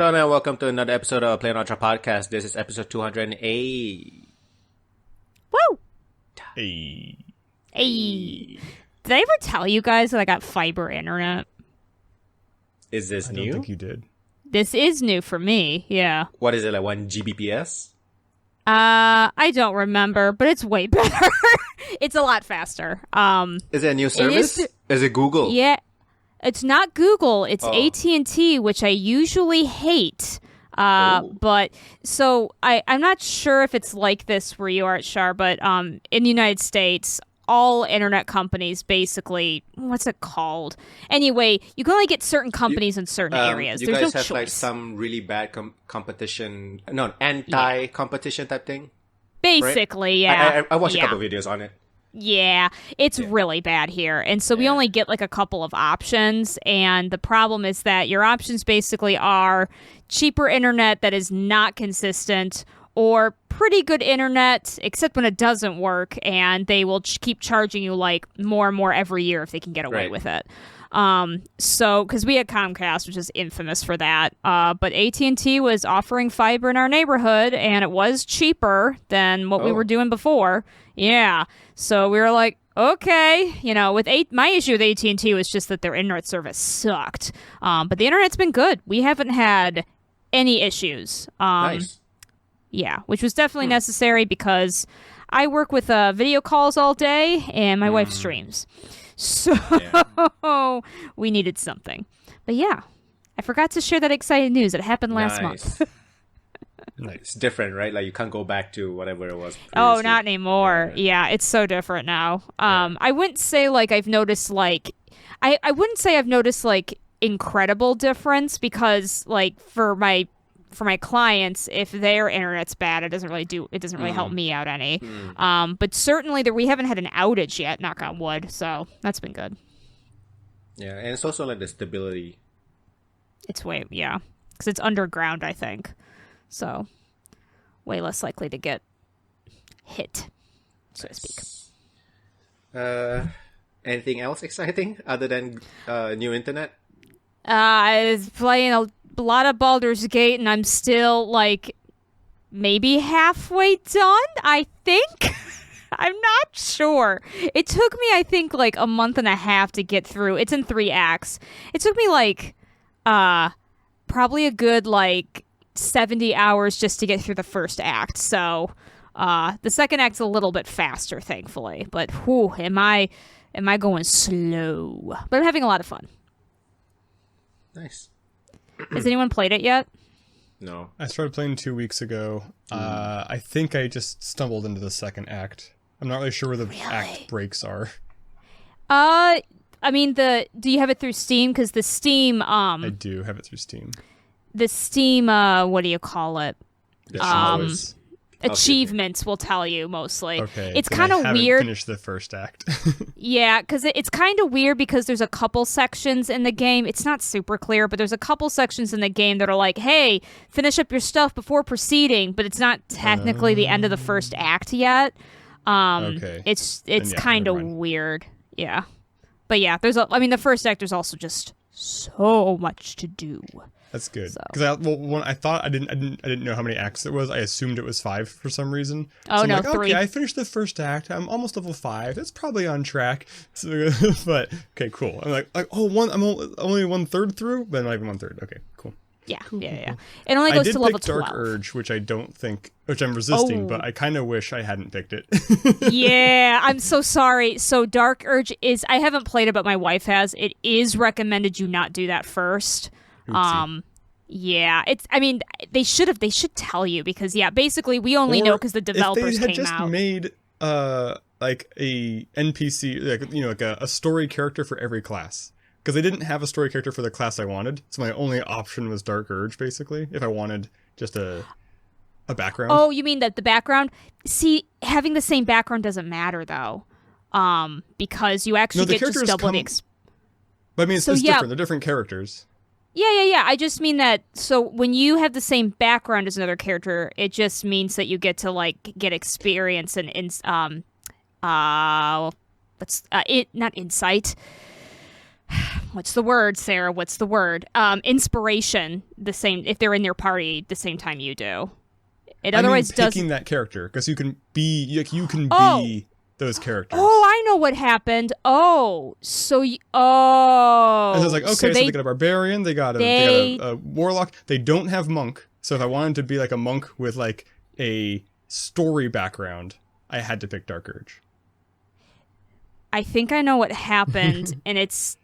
Hello and welcome to another episode of playonultra podcast. This is episode 208. Woo! Hey. Hey. Did I ever tell you guys that I got fiber internet? Is this new? I don't think you did. This is new for me, yeah. What is it, like 1 Gbps? I don't remember, but it's way better. It's a lot faster. Is it a new service? Is it Google? Yeah. It's not Google. It's AT&T, which I usually hate. But so I'm not sure if it's like this where you are at Shar, but in the United States, all internet companies basically, what's it called? Anyway, you can only get certain companies in certain areas. You There's guys no have choice. like some really bad competition, anti-competition type thing? Basically, yeah. I watched a couple videos on it. Yeah, it's really bad here. And so we only get like a couple of options. And the problem is that your options basically are cheaper internet that is not consistent or pretty good internet, except when it doesn't work. And they will keep charging you like more and more every year if they can get away with it. So, because we had Comcast, which is infamous for that, but AT&T was offering fiber in our neighborhood, and it was cheaper than what we were doing before. Yeah, so we were like, okay, you know, my issue with AT&T was just that their internet service sucked, but the internet's been good. We haven't had any issues. Nice. Yeah, which was definitely necessary because I work with video calls all day, and my wife streams. So we needed something. But yeah, I forgot to share that exciting news. It happened last month. Nice. It's different, right? Like you can't go back to whatever it was previously. Oh, not anymore. Yeah, it's so different now. I wouldn't say like I've noticed like I wouldn't say I've noticed like incredible difference because like for my clients, if their internet's bad, it doesn't really help me out any. But certainly we haven't had an outage yet, knock on wood, so that's been good. Yeah, and it's also like the stability. It's because it's underground, I think. So way less likely to get hit, so to speak. Anything else exciting other than new internet? I was playing a lot of Baldur's Gate, and I'm still like maybe halfway done, I think. I'm not sure. It took me, I think, like a month and a half to get through. It's in 3 acts. It took me like probably a good like 70 hours just to get through the first act. So the second act's a little bit faster, thankfully. But whew, am I going slow? But I'm having a lot of fun. Nice. Has anyone played it yet? No. I started playing 2 weeks ago. I think I just stumbled into the second act. I'm not really sure where the act breaks are. I mean, do you have it through Steam? Because the Steam, I do have it through Steam. The Steam, what do you call it? Always. Achievements will tell you mostly. Okay. It's kind of weird. Finished the first act. Yeah, because it's kind of weird because there's a couple sections in the game. It's not super clear, but there's a couple sections in the game that are like, hey, finish up your stuff before proceeding, but it's not technically the end of the first act yet. Okay. It's kind of weird. Yeah. But yeah, the first act there's also just so much to do. That's good. Because when I thought I didn't know how many acts it was. I assumed it was 5 for some reason. Oh, so I'm no, like, 3. Okay, I finished the first act. I'm almost level 5. It's probably on track. So, but okay, cool. I'm like I'm only 1/3 through, but not even 1/3. Okay, cool. Yeah, Cool. It only goes to level 12. Dark Urge, which I'm resisting, but I kind of wish I hadn't picked it. Yeah, I'm so sorry. So Dark Urge I haven't played it, but my wife has. It is recommended you not do that first. Oopsie. Yeah, they should tell you because basically we only know because the developers came out. If they had just made like a NPC, like a story character for every class. Because I didn't have a story character for the class I wanted, so my only option was Dark Urge, basically, if I wanted just a background. Oh, you mean that the background? See, having the same background doesn't matter, though, because you actually get just double the But I mean, it's different. They're different characters. Yeah. I just mean that, so when you have the same background as another character, it just means that you get to, like, get experience and, not insight. what's the word, Sarah? What's the word? Inspiration. The same if they're in your party the same time you do. It otherwise does picking that character because you can be be those characters. Oh, I know what happened. Oh, so And so it's like, okay, so they got a barbarian, they got a warlock. They don't have monk. So if I wanted to be like a monk with like a story background, I had to pick Dark Urge. I think I know what happened, and it's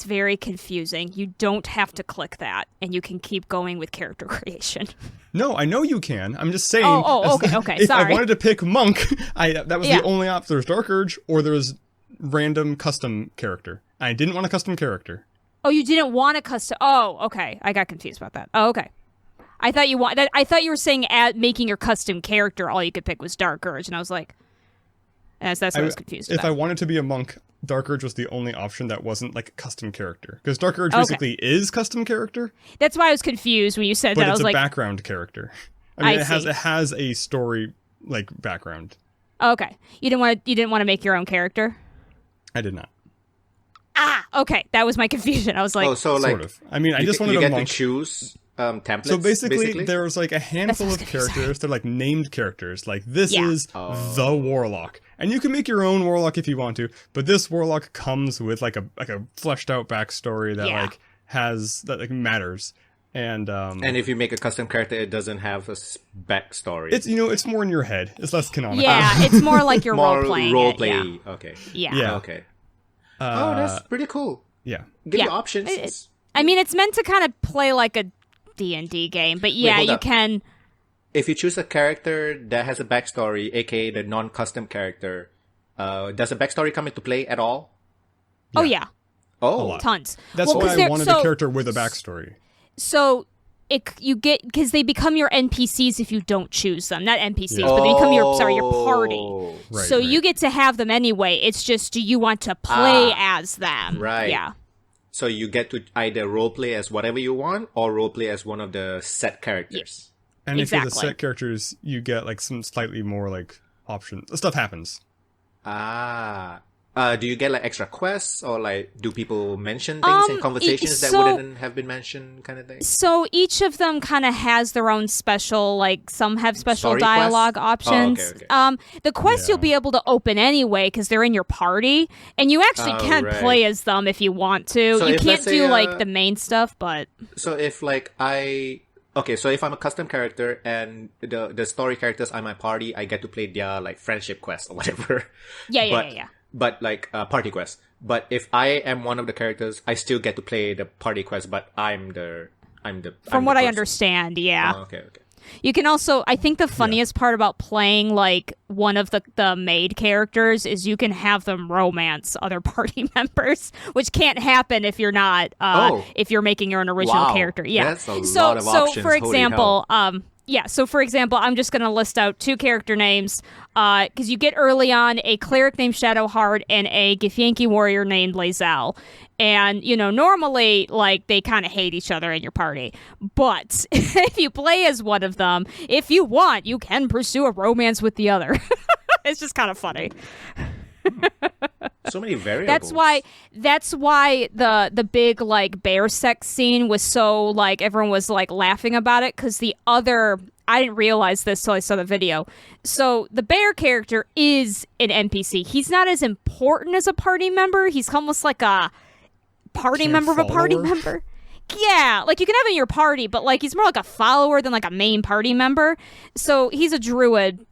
very confusing. You don't have to click that, and you can keep going with character creation. No, I know you can. I'm just saying. Okay. If Sorry. I wanted to pick monk, that was the only option. There's Dark Urge, or there's random custom character. I didn't want a custom character. Oh, you didn't want a custom. Oh, okay. I got confused about that. Oh, okay. I thought you were saying making your custom character. All you could pick was Dark Urge, and I was like, that's what I was confused about. If I wanted to be a monk, Dark Urge was the only option that wasn't like a custom character. Because Dark Urge basically is custom character. That's why I was confused when you said that. I was like, but it's a background character. I mean, it has a story like background. Okay, you didn't want to make your own character. I did not. Okay, that was my confusion. I was like, sort of. I mean, I just wanted a monk. You get to choose templates. So basically, there's like a handful of characters. They're like named characters. Like this is the warlock, and you can make your own warlock if you want to. But this warlock comes with like a fleshed out backstory that that matters. And if you make a custom character, it doesn't have a backstory. It's more in your head. It's less canonical. Yeah, it's more like you're more role playing. Okay. Yeah. Okay. That's pretty cool. Yeah. Give you options. I mean, it's meant to kind of play like a D&D game, but you can. If you choose a character that has a backstory, aka the non-custom character, does a backstory come into play at all? Yeah. Oh yeah. Oh, tons. That's why I wanted a character with a backstory. So you get because they become your NPCs if you don't choose them. Not NPCs, but they become your party. Right, so you get to have them anyway. It's just, do you want to play as them? Right. Yeah. So you get to either roleplay as whatever you want or roleplay as one of the set characters. And if you're the set characters, you get like some slightly more like options. Stuff happens. Do you get like extra quests, or like do people mention things in conversations that wouldn't have been mentioned, kind of thing? So each of them kind of has their own special, like some have special Story dialogue quests? options. Okay. The quests you'll be able to open anyway because they're in your party, and you actually can play as them if you want to. So you can't do like the main stuff, but so if like so if I'm a custom character and the story characters are my party, I get to play their like friendship quest or whatever. Yeah. But like party quest. But if I am one of the characters, I still get to play the party quest. But I'm the From what I understand, yeah. Oh, okay. You can also, I think the funniest part about playing like one of the maid characters is you can have them romance other party members, which can't happen if you're not if you're making your own original character. Yeah, that's a lot of options. So for example, for example, I'm just going to list out two character names because you get early on a cleric named Shadowheart and a Githyanki warrior named Lae'zel. And, normally, like, they kind of hate each other in your party. But if you play as one of them, if you want, you can pursue a romance with the other. It's just kind of funny. So many variables. That's why the big like bear sex scene was so like everyone was like laughing about it because I didn't realize this till I saw the video. So the bear character is an NPC. He's not as important as a party member. He's almost like a party member of a party member. Yeah, like you can have him in your party, but like he's more like a follower than like a main party member. So he's a druid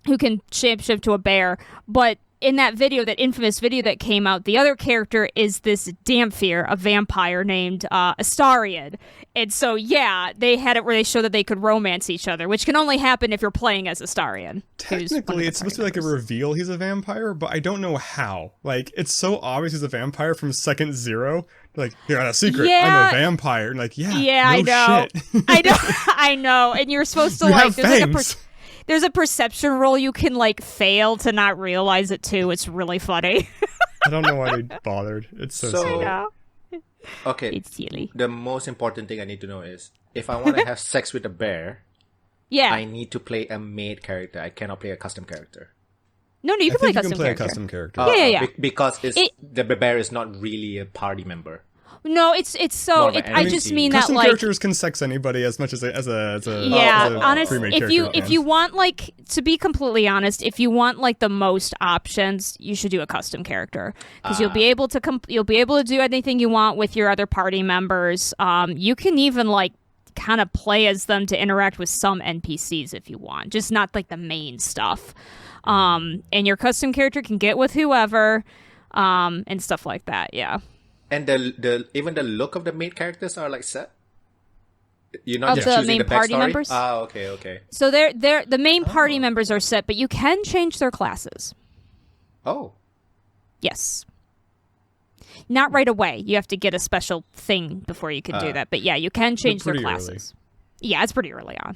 who can shapeshift to a bear, but in that video, that infamous video that came out, the other character is this Damphir, a vampire named Astarion. And so, they had it where they show that they could romance each other, which can only happen if you're playing as Astarion. Technically, it's supposed to be like a reveal he's a vampire, but I don't know how. Like, it's so obvious he's a vampire from second 0. Like, you're on a secret. Yeah. I'm a vampire. And like, I know. Shit. I know. And you're supposed to you like... have fangs. There's a perception roll you can like fail to not realize it too. It's really funny. I don't know why they bothered. It's so silly. Okay. It's silly. The most important thing I need to know is if I want to have sex with a bear, I need to play a maid character. I cannot play a custom character. No, you can play a custom character. A custom character. Yeah. Because the bear is not really a party member. No, it's so. More of an I just NPC. mean that Custom like characters can sex anybody as much as a yeah. Honestly, pre-made if character you can. want like to be completely honest, if you want like the most options, you should do a custom character because you'll be able to you'll be able to do anything you want with your other party members. You can even like kind of play as them to interact with some NPCs if you want, just not like the main stuff. And your custom character can get with whoever, and stuff like that. Yeah. And the even the look of the main characters are like set. You're not Of just the choosing main the party backstory? members? Okay. So they're the main party members are set, but you can change their classes. Oh. Yes. Not right away. You have to get a special thing before you can do that. But yeah, you can change their pretty classes. Yeah, it's pretty early on.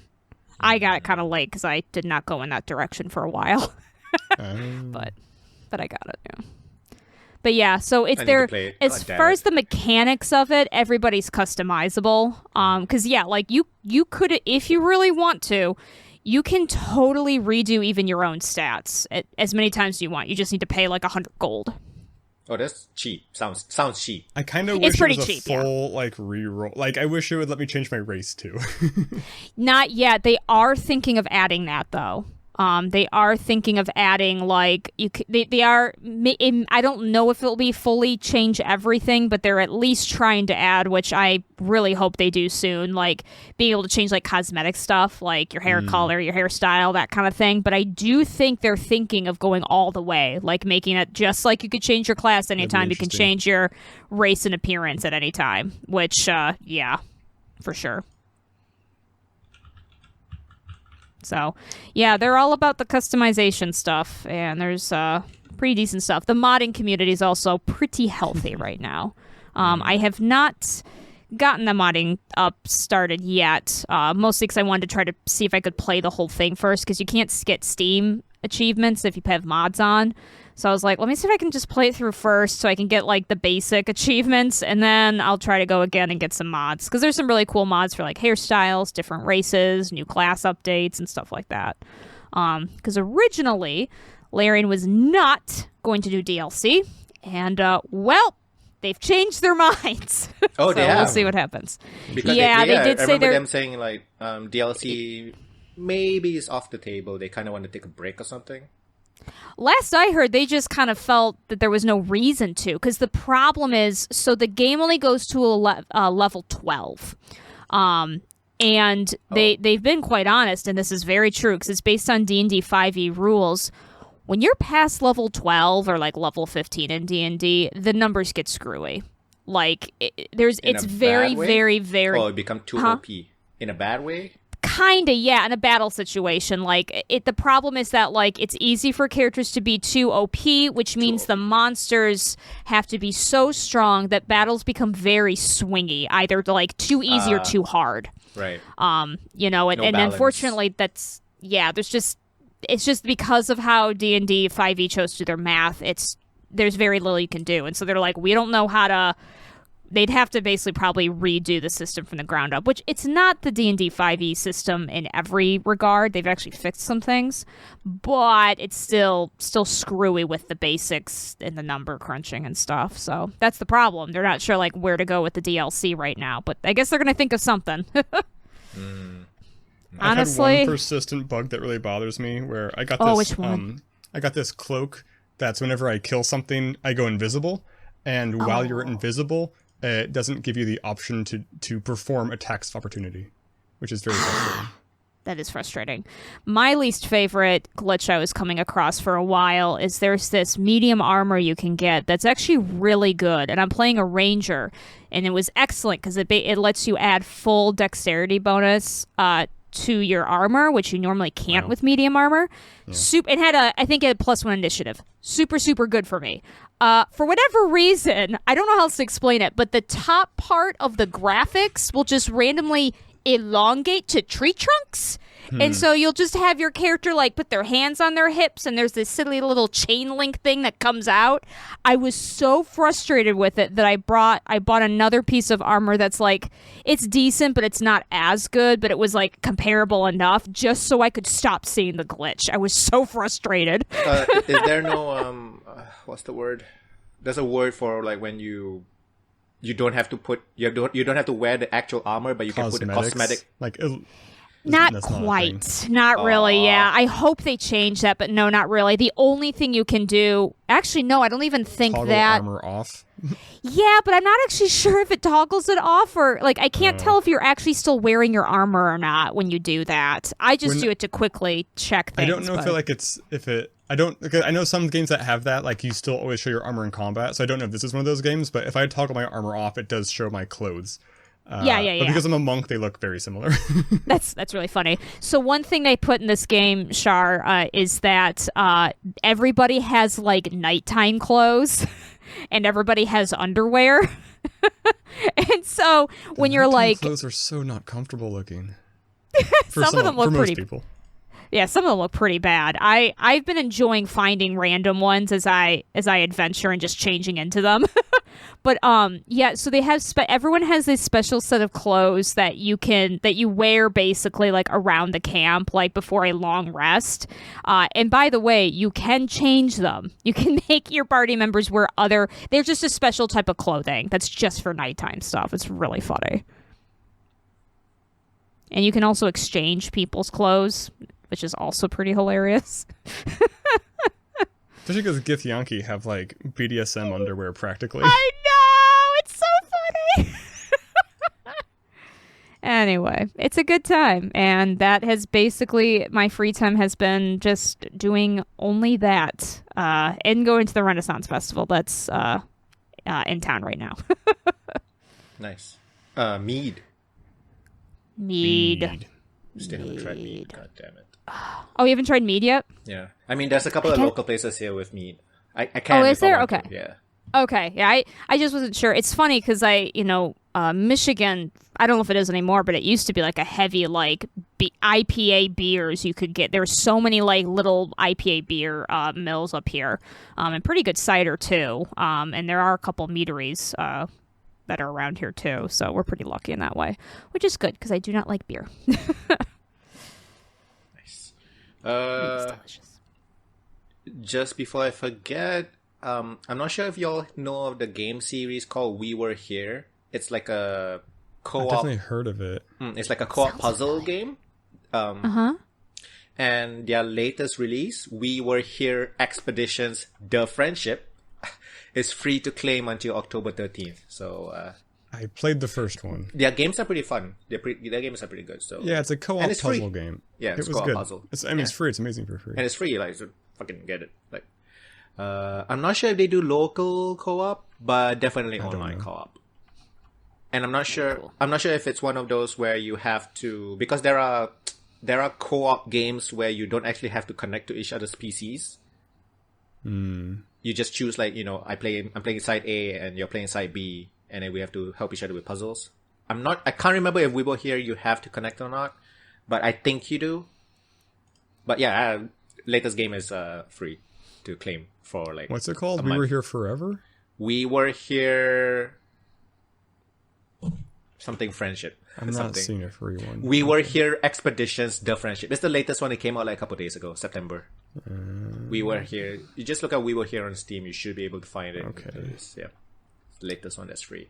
I got it kind of late because I did not go in that direction for a while. But I got it. Yeah. But yeah, so it's I need there. to play it. As Oh, damn far it. as the mechanics of it, everybody's customizable. Because yeah, like you could, if you really want to, you can totally redo even your own stats as many times as you want. You just need to pay like 100 gold. Oh, that's cheap. Sounds cheap. I kind of It's wish it pretty was a cheap, yeah. full like reroll. Like I wish it would let me change my race too. Not yet. They are thinking of adding that though. They are thinking of adding like they are. I don't know if it'll be fully change everything, but they're at least trying to add, which I really hope they do soon. Like being able to change like cosmetic stuff, like your hair color, your hairstyle, that kind of thing. But I do think they're thinking of going all the way, like making it just like you could change your class anytime. You can interesting. change your race and appearance at any time. Which, yeah, for sure. So, yeah, they're all about the customization stuff, and there's pretty decent stuff. The modding community is also pretty healthy right now. I have not gotten the modding up started yet, mostly because I wanted to try to see if I could play the whole thing first, because you can't get Steam achievements if you have mods on. So I was like, let me see if I can just play it through first so I can get like the basic achievements, and then I'll try to go again and get some mods. Because there's some really cool mods for like hairstyles, different races, new class updates, and stuff like that. Because originally, Larian was not going to do DLC, and well, they've changed their minds. Oh, so they have. we'll see what happens. Because yeah, they did I say remember they're... them saying like DLC maybe is off the table. They kind of want to take a break or something. Last I heard, they just kind of felt that there was no reason to, because the problem is, so the game only goes to level 12. And they've been quite honest, and this is very true, because it's based on D&D 5e rules. When you're past level 12 or like level 15 in D&D, the numbers get screwy. Like, it's very, very, very... Oh, it become too OP. In a bad way? Kinda, yeah, in a battle situation. Like, the problem is that, like, it's easy for characters to be too OP, which means the monsters have to be so strong that battles become very swingy, either, like, too easy or too hard. Right. You know, and balance. unfortunately, it's just because of how D&D 5e chose to do their math, there's very little you can do. And so they're like, we don't know how to... They'd have to basically probably redo the system from the ground up, which it's not the D&D 5e system in every regard. They've actually fixed some things, but it's still screwy with the basics and the number crunching and stuff. So that's the problem. They're not sure like where to go with the DLC right now, but I guess they're going to think of something. Honestly, I've had one persistent bug that really bothers me where I got this which one? I got this cloak that's whenever I kill something, I go invisible, and while you're invisible, it doesn't give you the option to perform attacks of opportunity, which is very frustrating. That is frustrating. My least favorite glitch I was coming across for a while is there's this medium armor you can get that's actually really good. And I'm playing a ranger, and it was excellent because it lets you add full dexterity bonus to your armor, which you normally can't with medium armor. Yeah. I think it had +1 initiative. Super, super good for me. For whatever reason, I don't know how else to explain it, but the top part of the graphics will just randomly elongate to tree trunks. And so you'll just have your character like put their hands on their hips, and there's this silly little chain link thing that comes out. I was so frustrated with it that I bought another piece of armor that's like, it's decent, but it's not as good, but it was like comparable enough just so I could stop seeing the glitch. I was so frustrated. Is there no what's the word? There's a word for like when you you don't have to put you don't have to wear the actual armor, but you can put a cosmetic. Like Not that's quite. Not really, yeah. I hope they change that, but no, not really. The only thing you can do... Actually, no, I don't even think toggle that... armor off. Yeah, but I'm not actually sure if it toggles it off or... Like, I can't tell if you're actually still wearing your armor or not when you do that. I just do it to quickly check things. I don't know I know some games that have that, like you still always show your armor in combat, so I don't know if this is one of those games, but if I toggle my armor off, it does show my clothes. Yeah. But because I'm a monk, they look very similar. That's really funny. So one thing they put in this game, Shar, is that everybody has like nighttime clothes, and everybody has underwear. And so when you're like, clothes are so not comfortable looking. Some of them look pretty. People. Yeah, some of them look pretty bad. I've been enjoying finding random ones as I adventure and just changing into them. But yeah, so they have everyone has this special set of clothes that you wear basically like around the camp, like before a long rest. And by the way, you can change them. You can make your party members wear they're just a special type of clothing that's just for nighttime stuff. It's really funny. And you can also exchange people's clothes, which is also pretty hilarious. Especially because Githyanki have like BDSM underwear practically. I know! It's so funny! Anyway, it's a good time. And that has basically, my free time has been just doing only that. And going to the Renaissance Festival that's in town right now. Nice. Mead. Still haven't tried mead. God damn it. Oh, you haven't tried mead yet? Yeah. I mean, there's a couple of local places here with mead. I can't. Oh, is there? Okay. Yeah. Okay. Yeah, I just wasn't sure. It's funny because Michigan, I don't know if it is anymore, but it used to be like a heavy like IPA beers you could get. There's so many like little IPA beer mills up here, and pretty good cider too. And there are a couple meaderies that are around here too. So we're pretty lucky in that way, which is good because I do not like beer. Nice. It's delicious. Just before I forget, I'm not sure if y'all know of the game series called We Were Here. It's like a co-op. I've definitely heard of it. It's like a co-op puzzle game. And their latest release, We Were Here Expeditions: The Friendship, is free to claim until October 13th. So I played the first one. their games are pretty fun. Their games are pretty good. So Yeah, it's a co-op puzzle game. Yeah, it it's was co-op good. puzzle. It's free. It's amazing for free. And it's free. Like, so fucking get it. Like, I'm not sure if they do local co-op, but definitely online co-op. And I'm not sure. Cool. I'm not sure if it's one of those where you have to, because there are co-op games where you don't actually have to connect to each other's PCs. You just choose like, I'm playing side A and you're playing side B, and then we have to help each other with puzzles. I can't remember if We Were Here you have to connect or not, but I think you do. But yeah, latest game is free to claim for like. What's it called? We Were Here Forever? We Were Here. Something Friendship. I'm not seeing a free one. We Were Here Expeditions: The Friendship. It's the latest one. It came out like a couple days ago, September. We Were Here. You just look at We Were Here on Steam. You should be able to find it. Okay. Yeah. The latest one that's free.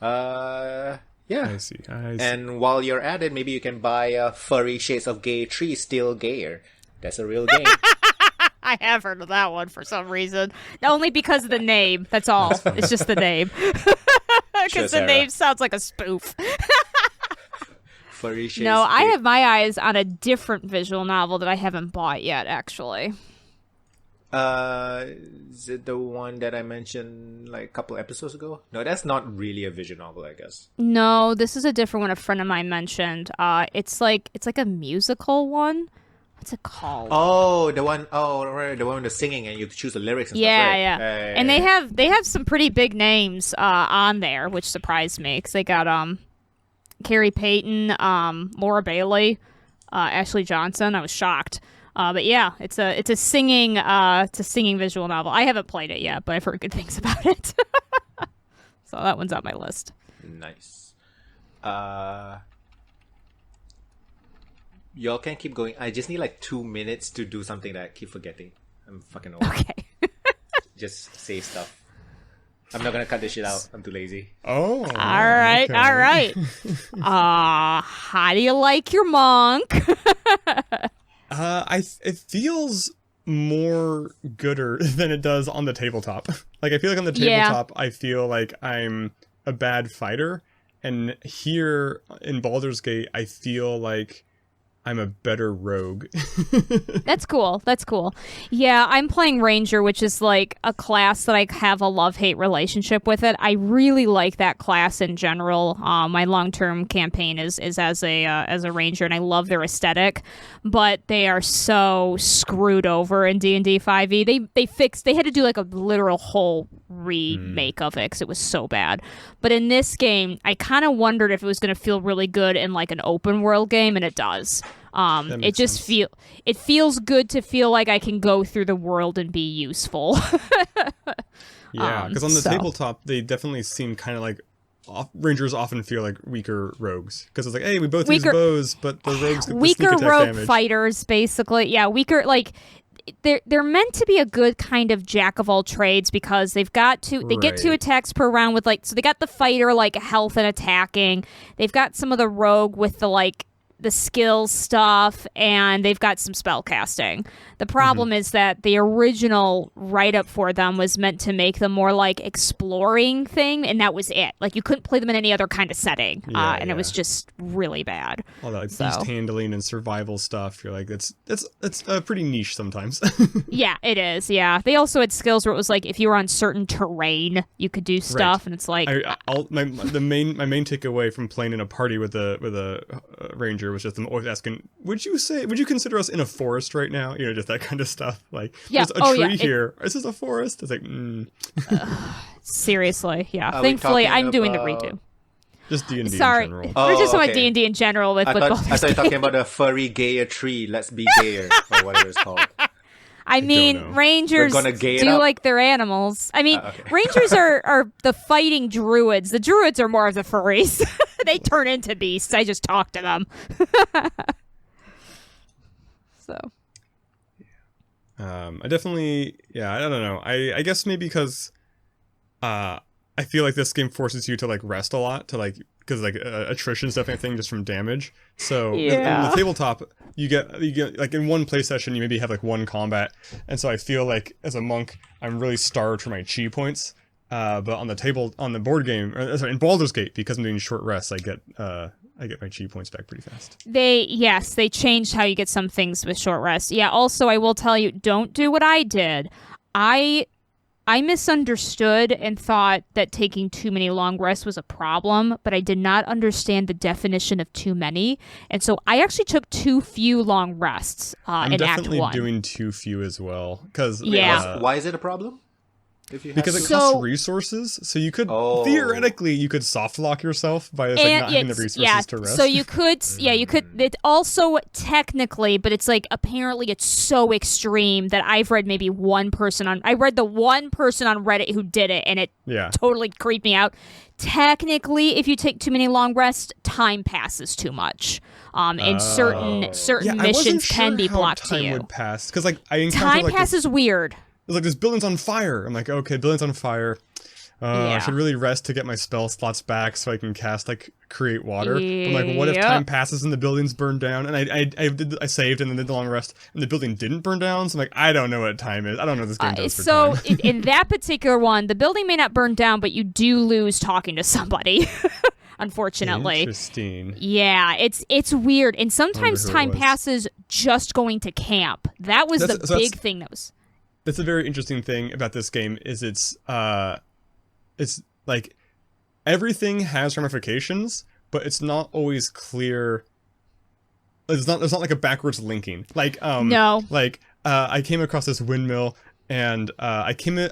Yeah. I see. Oh, And while you're at it, maybe you can buy Furry Shades of Gay 3 Still Gayer. That's a real game. I have heard of that one for some reason. Only because of the name. That's all. It's just the name. Because the name sounds like a spoof. Furry Shades. No, I have my eyes on a different visual novel that I haven't bought yet, actually. Is it the one that I mentioned like a couple episodes ago? No, that's not really a visual novel, I guess. No, this is a different one a friend of mine mentioned. It's like a musical one. What's it called? Oh, the one. Oh, right, the one with the singing and you choose the lyrics and stuff. Right? Yeah. And they have some pretty big names on there, which surprised me because they got Carrie Payton, Laura Bailey, Ashley Johnson. I was shocked. But yeah, it's a singing visual novel. I haven't played it yet, but I've heard good things about it. So that one's on my list. Nice. Y'all can keep going. I just need like 2 minutes to do something that I keep forgetting. I'm fucking old. Okay. Just say stuff. I'm not gonna cut this shit out. I'm too lazy. Oh. All right. Okay. All right. How do you like your monk? It feels more gooder than it does on the tabletop. Like, I feel like on the tabletop, I feel like I'm a bad fighter. And here in Baldur's Gate, I feel like I'm a better rogue. That's cool. That's cool. Yeah, I'm playing Ranger, which is like a class that I have a love-hate relationship with it. I really like that class in general. My long-term campaign is as a Ranger, and I love their aesthetic. But they are so screwed over in D&D 5e. They had to do like a literal whole remake of it because it was so bad. But in this game, I kind of wondered if it was going to feel really good in like an open world game, and it does. It just feels good to feel like I can go through the world and be useful. Yeah, because on the tabletop, they definitely seem kind of like Rangers often feel like weaker rogues because it's like, hey, we both use bows, but the rogues get the weaker sneak attack rogue damage. Fighters, basically. Yeah, weaker like. They're meant to be a good kind of jack of all trades because they get 2 attacks per round with like, so they got the fighter like health and attacking. They've got some of the rogue with the like the skills stuff, and they've got some spell casting. The problem is that the original write-up for them was meant to make them more like exploring thing, and that was it. Like, you couldn't play them in any other kind of setting, and it was just really bad. All that like beast handling and survival stuff, you're like, it's pretty niche sometimes. Yeah, it is. Yeah, they also had skills where it was like if you were on certain terrain, you could do stuff, and it's like my main takeaway from playing in a party with a ranger was just them always asking, would you consider us in a forest right now? You know, just that kind of stuff. Like, there's a tree here. Is this a forest? It's like, seriously, yeah. Thankfully, I'm doing the redo. Just D&D in general. We're just talking about D&D in general with I Baldur's thought you were Gate. talking about a furry gayer tree. Let's be gayer, or whatever it's called. I mean, Rangers do like their animals. I mean, Rangers are the fighting druids. The druids are more of the furries. They turn into beasts. I just talk to them. So. I definitely, I don't know. I guess maybe because I feel like this game forces you to like rest a lot to like, because like attrition is definitely a thing just from damage. So in the tabletop, you get like in one play session, you maybe have like one combat. And so I feel like as a monk, I'm really starved for my chi points. But on the board game, in Baldur's Gate, because I'm doing short rests, I get my chi points back pretty fast. They changed how you get some things with short rest. Yeah, also I will tell you, don't do what I did. I misunderstood and thought that taking too many long rests was a problem, but I did not understand the definition of too many. And so I actually took too few long rests in Act 1. I'm definitely doing too few as well. Why is it a problem? Because it costs resources, so you could theoretically you could soft lock yourself by not having the resources to rest. So you could, It also technically, but it's like apparently it's so extreme that I've read maybe I read the one person on Reddit who did it, and it totally creeped me out. Technically, if you take too many long rests, time passes too much. And certain missions can be blocked to you. Time would pass because like time passes weird. It's like, this building's on fire. I'm like, okay, building's on fire. I should really rest to get my spell slots back so I can cast, like, create water. I'm like, what if time passes and the building's burned down? And I saved and then did the long rest, and the building didn't burn down. So I'm like, I don't know what time is. I don't know what this game does for time. So in that particular one, the building may not burn down, but you do lose talking to somebody. Unfortunately. Interesting. Yeah, it's weird. And sometimes time passes just going to camp. That was the big thing that was... That's a very interesting thing about this game is it's like everything has ramifications, but it's not always clear. There's not like a backwards linking. Like no. Like I came across this windmill and I came in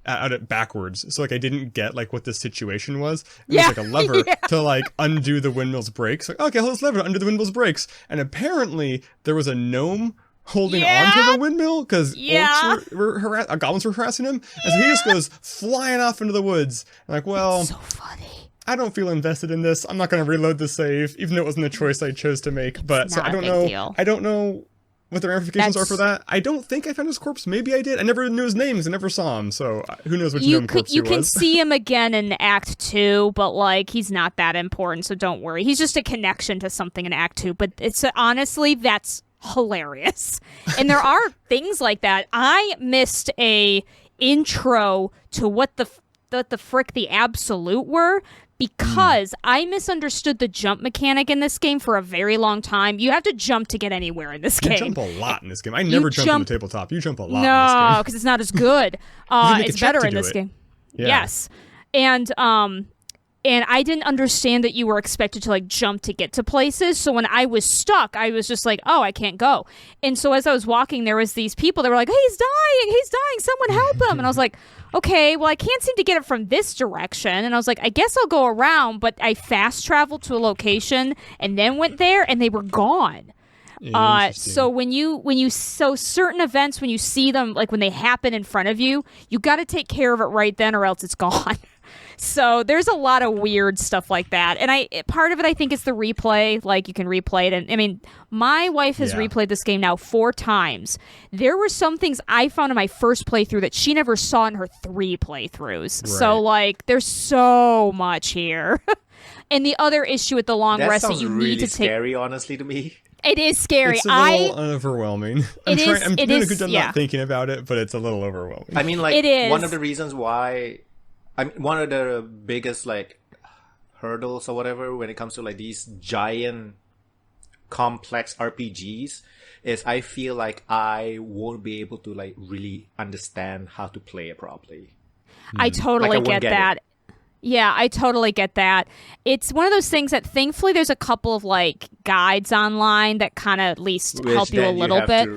out it backwards, so like I didn't get like what the situation was. It was like a lever to like undo the windmill's brakes. Like, okay, let's lever to undo the windmill's brakes, and apparently there was a gnome holding on to the windmill because goblins were harassing him, and so he just goes flying off into the woods. I'm like, well, that's so funny. I don't feel invested in this. I'm not going to reload the save, even though it wasn't a choice I chose to make. But so I don't know. I don't know what the ramifications are for that. I don't think I found his corpse. Maybe I did. I never knew his names. I never saw him. So who knows which gnome corpse he was. You can see him again in Act 2, but like he's not that important, so don't worry. He's just a connection to something in Act 2. But it's honestly, that's hilarious. And there are things like that. I missed a intro to what the frick the Absolute were, because I misunderstood the jump mechanic in this game for a very long time. You have to jump to get anywhere in this game. You jump a lot in this game. I never jump on the tabletop. You jump a lot in this game. No, because it's not as good. It's better in this game. Yeah. Yes. And I didn't understand that you were expected to like jump to get to places. So when I was stuck, I was just like, oh, I can't go. And so as I was walking, there was these people that were like, hey, he's dying, someone help him. And I was like, okay, well, I can't seem to get it from this direction. And I was like, I guess I'll go around. But I fast traveled to a location and then went there and they were gone. So so certain events, when you see them, like when they happen in front of you, you got to take care of it right then or else it's gone. So there's a lot of weird stuff like that. And part of it, I think, is the replay. Like, you can replay it. And I mean, my wife has replayed this game now 4 times. There were some things I found in my first playthrough that she never saw in her 3 playthroughs. Right. So, like, there's so much here. And the other issue with the long rest that you really need to take... scary, honestly, to me. It is scary. It's a little overwhelming. I'm doing a good job not thinking about it, but it's a little overwhelming. I mean, like, it is. One of the reasons why... one of the biggest, like, hurdles or whatever when it comes to, like, these giant, complex RPGs is I feel like I won't be able to, like, really understand how to play it properly. I totally get that. Yeah, I totally get that. It's one of those things that thankfully there's a couple of like guides online that kind of at least help you a little bit.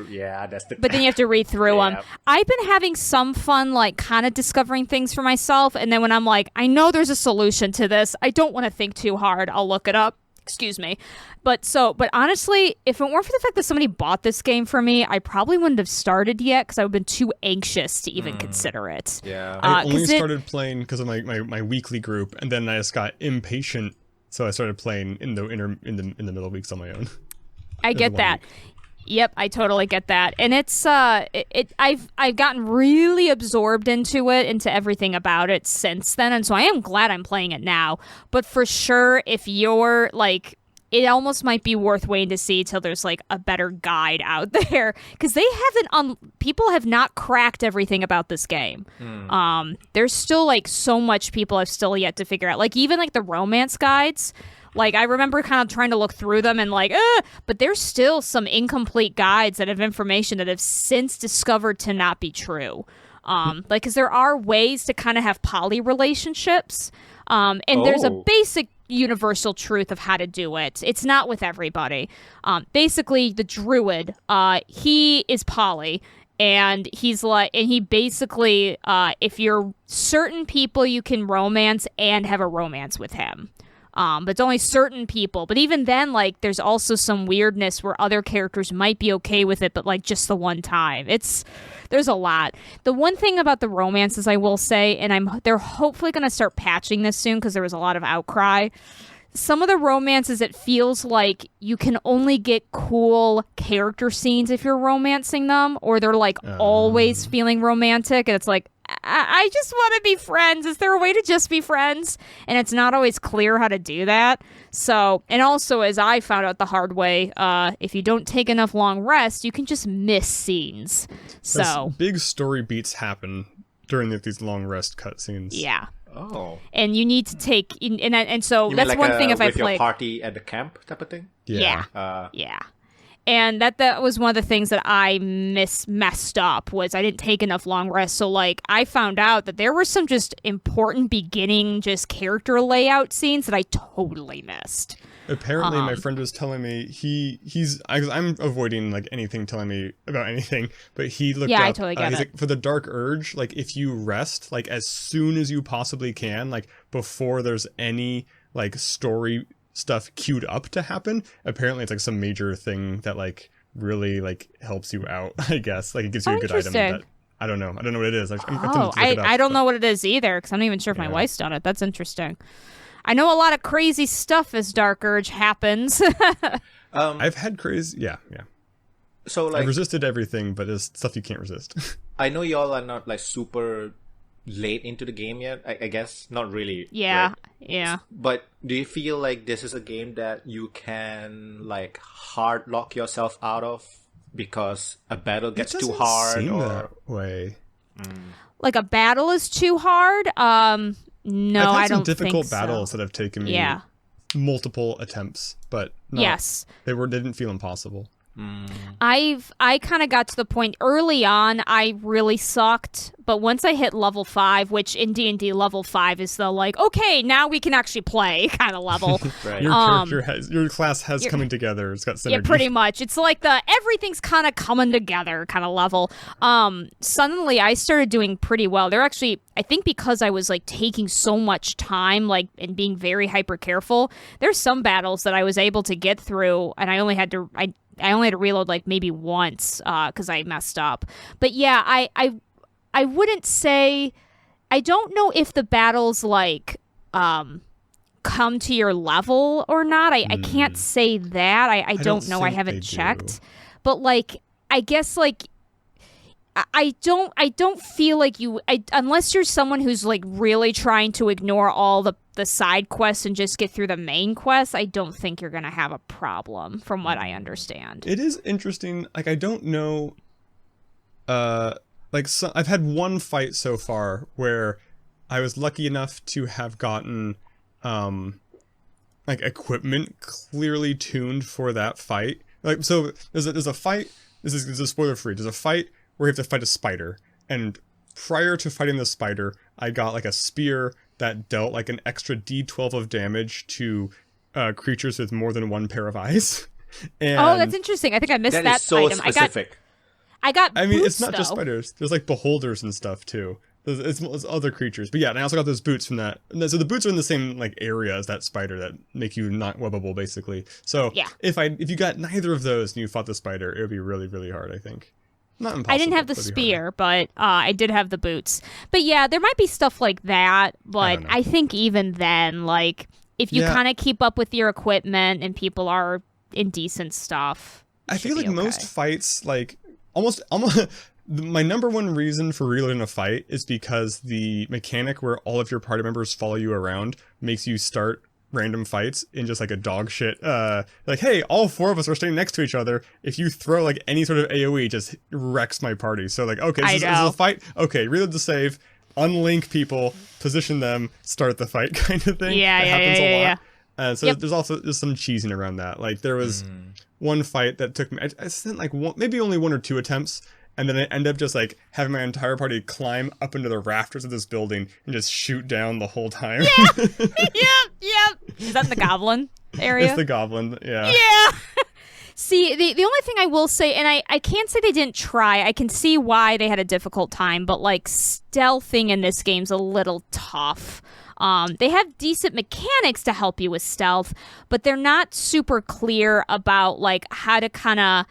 But then you have to read through them. I've been having some fun like kind of discovering things for myself. And then when I'm like, I know there's a solution to this, I don't want to think too hard. I'll look it up. Excuse me. But honestly, if it weren't for the fact that somebody bought this game for me, I probably wouldn't have started yet because I would have been too anxious to even consider it. Yeah. I only started playing because of my weekly group, and then I just got impatient, so I started playing in the middle weeks on my own. I get that. Yep, I totally get that. And it's I've gotten really absorbed into everything about it since then, and so I am glad I'm playing it now. But for sure, if you're like, it almost might be worth waiting to see till there's like a better guide out there, because people have not cracked everything about this game. There's still like so much people have still yet to figure out. Like even like the romance guides. Like, I remember kind of trying to look through them and like, but there's still some incomplete guides that have information that have since discovered to not be true. Like, because there are ways to kind of have poly relationships. And there's a basic universal truth of how to do it. It's not with everybody. Basically, the druid, he is poly. And he basically, if you're certain people, you can romance and have a romance with him. But it's only certain people. But even then, like, there's also some weirdness where other characters might be okay with it, but like just the one time. There's a lot. The one thing about the romances I will say, and they're hopefully going to start patching this soon because there was a lot of outcry. Some of the romances, it feels like you can only get cool character scenes if you're romancing them, or they're like always feeling romantic, and it's like, I just want to be friends. Is there a way to just be friends? And it's not always clear how to do that. So, and also, as I found out the hard way, if you don't take enough long rest, you can just miss scenes. So big story beats happen during these long rest cutscenes. Yeah. Oh. And you need to take, and so you that's mean like one thing if I play. Your party at the camp type of thing? Yeah. And that was one of the things that I messed up, was I didn't take enough long rest. So, like, I found out that there were some just important beginning just character layout scenes that I totally missed. Apparently, my friend was telling me I'm avoiding like anything telling me about anything, but he looked up. I totally get it. Like, for the Dark Urge, like if you rest like as soon as you possibly can, like before there's any like story stuff queued up to happen, apparently it's like some major thing that like really like helps you out. I guess like it gives you a good item that I don't know what it is. I don't know what it is either, because I'm not even sure if my wife's done it. That's interesting. I know a lot of crazy stuff as Dark Urge happens. I've had crazy, yeah. So I've like, resisted everything, but there's stuff you can't resist. I know y'all are not like super late into the game yet. I guess not really. Yeah, right? yeah. But do you feel like this is a game that you can like hard lock yourself out of because a battle gets too hard? Seem Or that way. Like a battle is too hard? No, I've had I some don't difficult think battles so. that have taken me multiple attempts, but Yes. they didn't feel impossible. I kind of got to the point early on I really sucked, but once I hit level 5, which in D&D level 5 is the like, okay, now we can actually play kind of level. right. Your class has coming together. It's got synergy. Yeah, pretty much. It's like the everything's kind of coming together kind of level. Suddenly I started doing pretty well. They're actually, I think because I was like taking so much time like and being very hyper careful, there's some battles that I was able to get through and I only had to reload like maybe once because I messed up. But yeah, I wouldn't say, I don't know if the battles like come to your level or not. I can't say that. I don't know. I haven't checked. But like, I guess like I don't feel like unless you're someone who's like really trying to ignore all the side quests and just get through the main quests, I don't think you're gonna have a problem from what I understand. It is interesting. Like I don't know. I've had one fight so far where I was lucky enough to have gotten like equipment clearly tuned for that fight. Like so, there's a fight. This is spoiler free. There's a fight where you have to fight a spider, and prior to fighting the spider, I got like a spear that dealt like an extra D12 of damage to creatures with more than one pair of eyes. And that's interesting. I think I missed that is so item. specific. I got I mean, boots, it's not just spiders. There's like beholders and stuff too. It's other creatures. But yeah, and I also got those boots from that. So the boots are in the same like area as that spider that make you not webbable, basically. So yeah. if you got neither of those and you fought the spider, it would be really, really hard, I think. Not impossible. I didn't have the spear, but I did have the boots. But yeah, there might be stuff like that. But I think even then, like, if you kind of keep up with your equipment and people are in decent stuff, I feel like most fights, like, almost my number one reason for reloading a fight is because the mechanic where all of your party members follow you around makes you start random fights in just like a dog shit like, hey, all four of us are standing next to each other. If you throw like any sort of AoE, it just wrecks my party. So like, okay, this is a fight. Okay, reload the save, unlink people, position them, start the fight kind of thing. Yeah, that happens a lot. So there's some cheesing around that. Like there was one fight that took me, I spent like maybe only one or two attempts, and then I end up just like having my entire party climb up into the rafters of this building and just shoot down the whole time. Yeah, yep. Is that in the goblin area? It's the goblin, yeah. Yeah. See, the only thing I will say, and I can't say they didn't try, I can see why they had a difficult time, but like stealthing in this game's a little tough. They have decent mechanics to help you with stealth, but they're not super clear about like how to kind of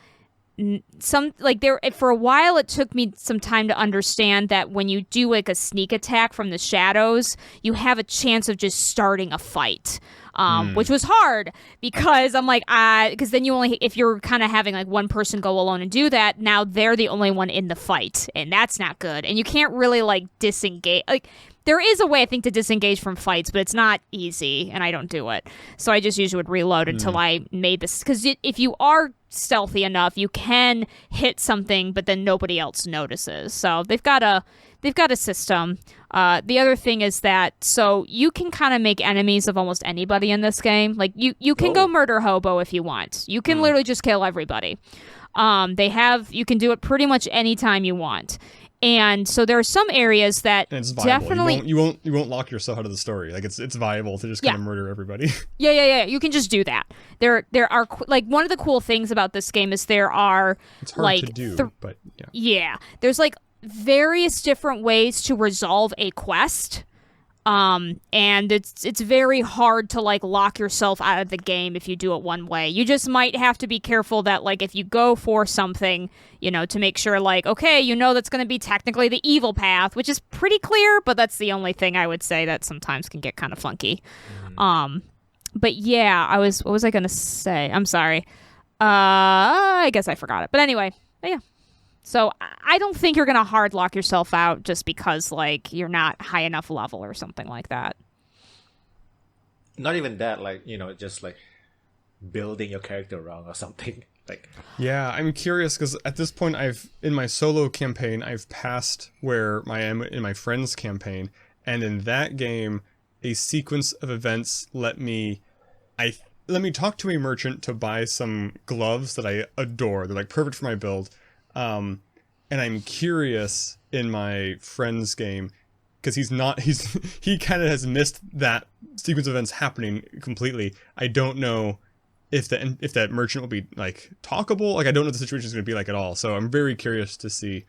for a while it took me some time to understand that when you do like a sneak attack from the shadows, you have a chance of just starting a fight. Which was hard because I'm like, because then you only, if you're kind of having like one person go alone and do that, now they're the only one in the fight, and that's not good. And you can't really like disengage. Like there is a way I think to disengage from fights, but it's not easy, and I don't do it. So I just usually would reload until I made this, because if you are stealthy enough, you can hit something, but then nobody else notices. So they've got a system. The other thing is that, so you can kind of make enemies of almost anybody in this game. Like you can go murder hobo if you want. You can literally just kill everybody. You can do it pretty much anytime you want. And so there are some areas that and it's viable. Definitely you won't lock yourself out of the story. Like it's viable to just kind of murder everybody. Yeah. You can just do that. There are like one of the cool things about this game is there are it's hard like to do, but there's like various different ways to resolve a quest. And it's very hard to like lock yourself out of the game if you do it one way. You just might have to be careful that like if you go for something, to make sure like, okay, that's going to be technically the evil path, which is pretty clear, but that's the only thing I would say that sometimes can get kind of funky. But yeah, what was I going to say? I'm sorry. I guess I forgot it. But anyway, yeah. So I don't think you're going to hard lock yourself out just because, like, you're not high enough level or something like that. Not even that, like, just like building your character wrong or something. Like, yeah, I'm curious because at this point, in my solo campaign, I've passed where I am in my friend's campaign, and in that game, a sequence of events let me talk to a merchant to buy some gloves that I adore. They're like perfect for my build, and I'm curious in my friend's game because he kind of has missed that sequence of events happening completely. I don't know if that merchant will be like talkable. Like I don't know what the situation is going to be like at all. So I'm very curious to see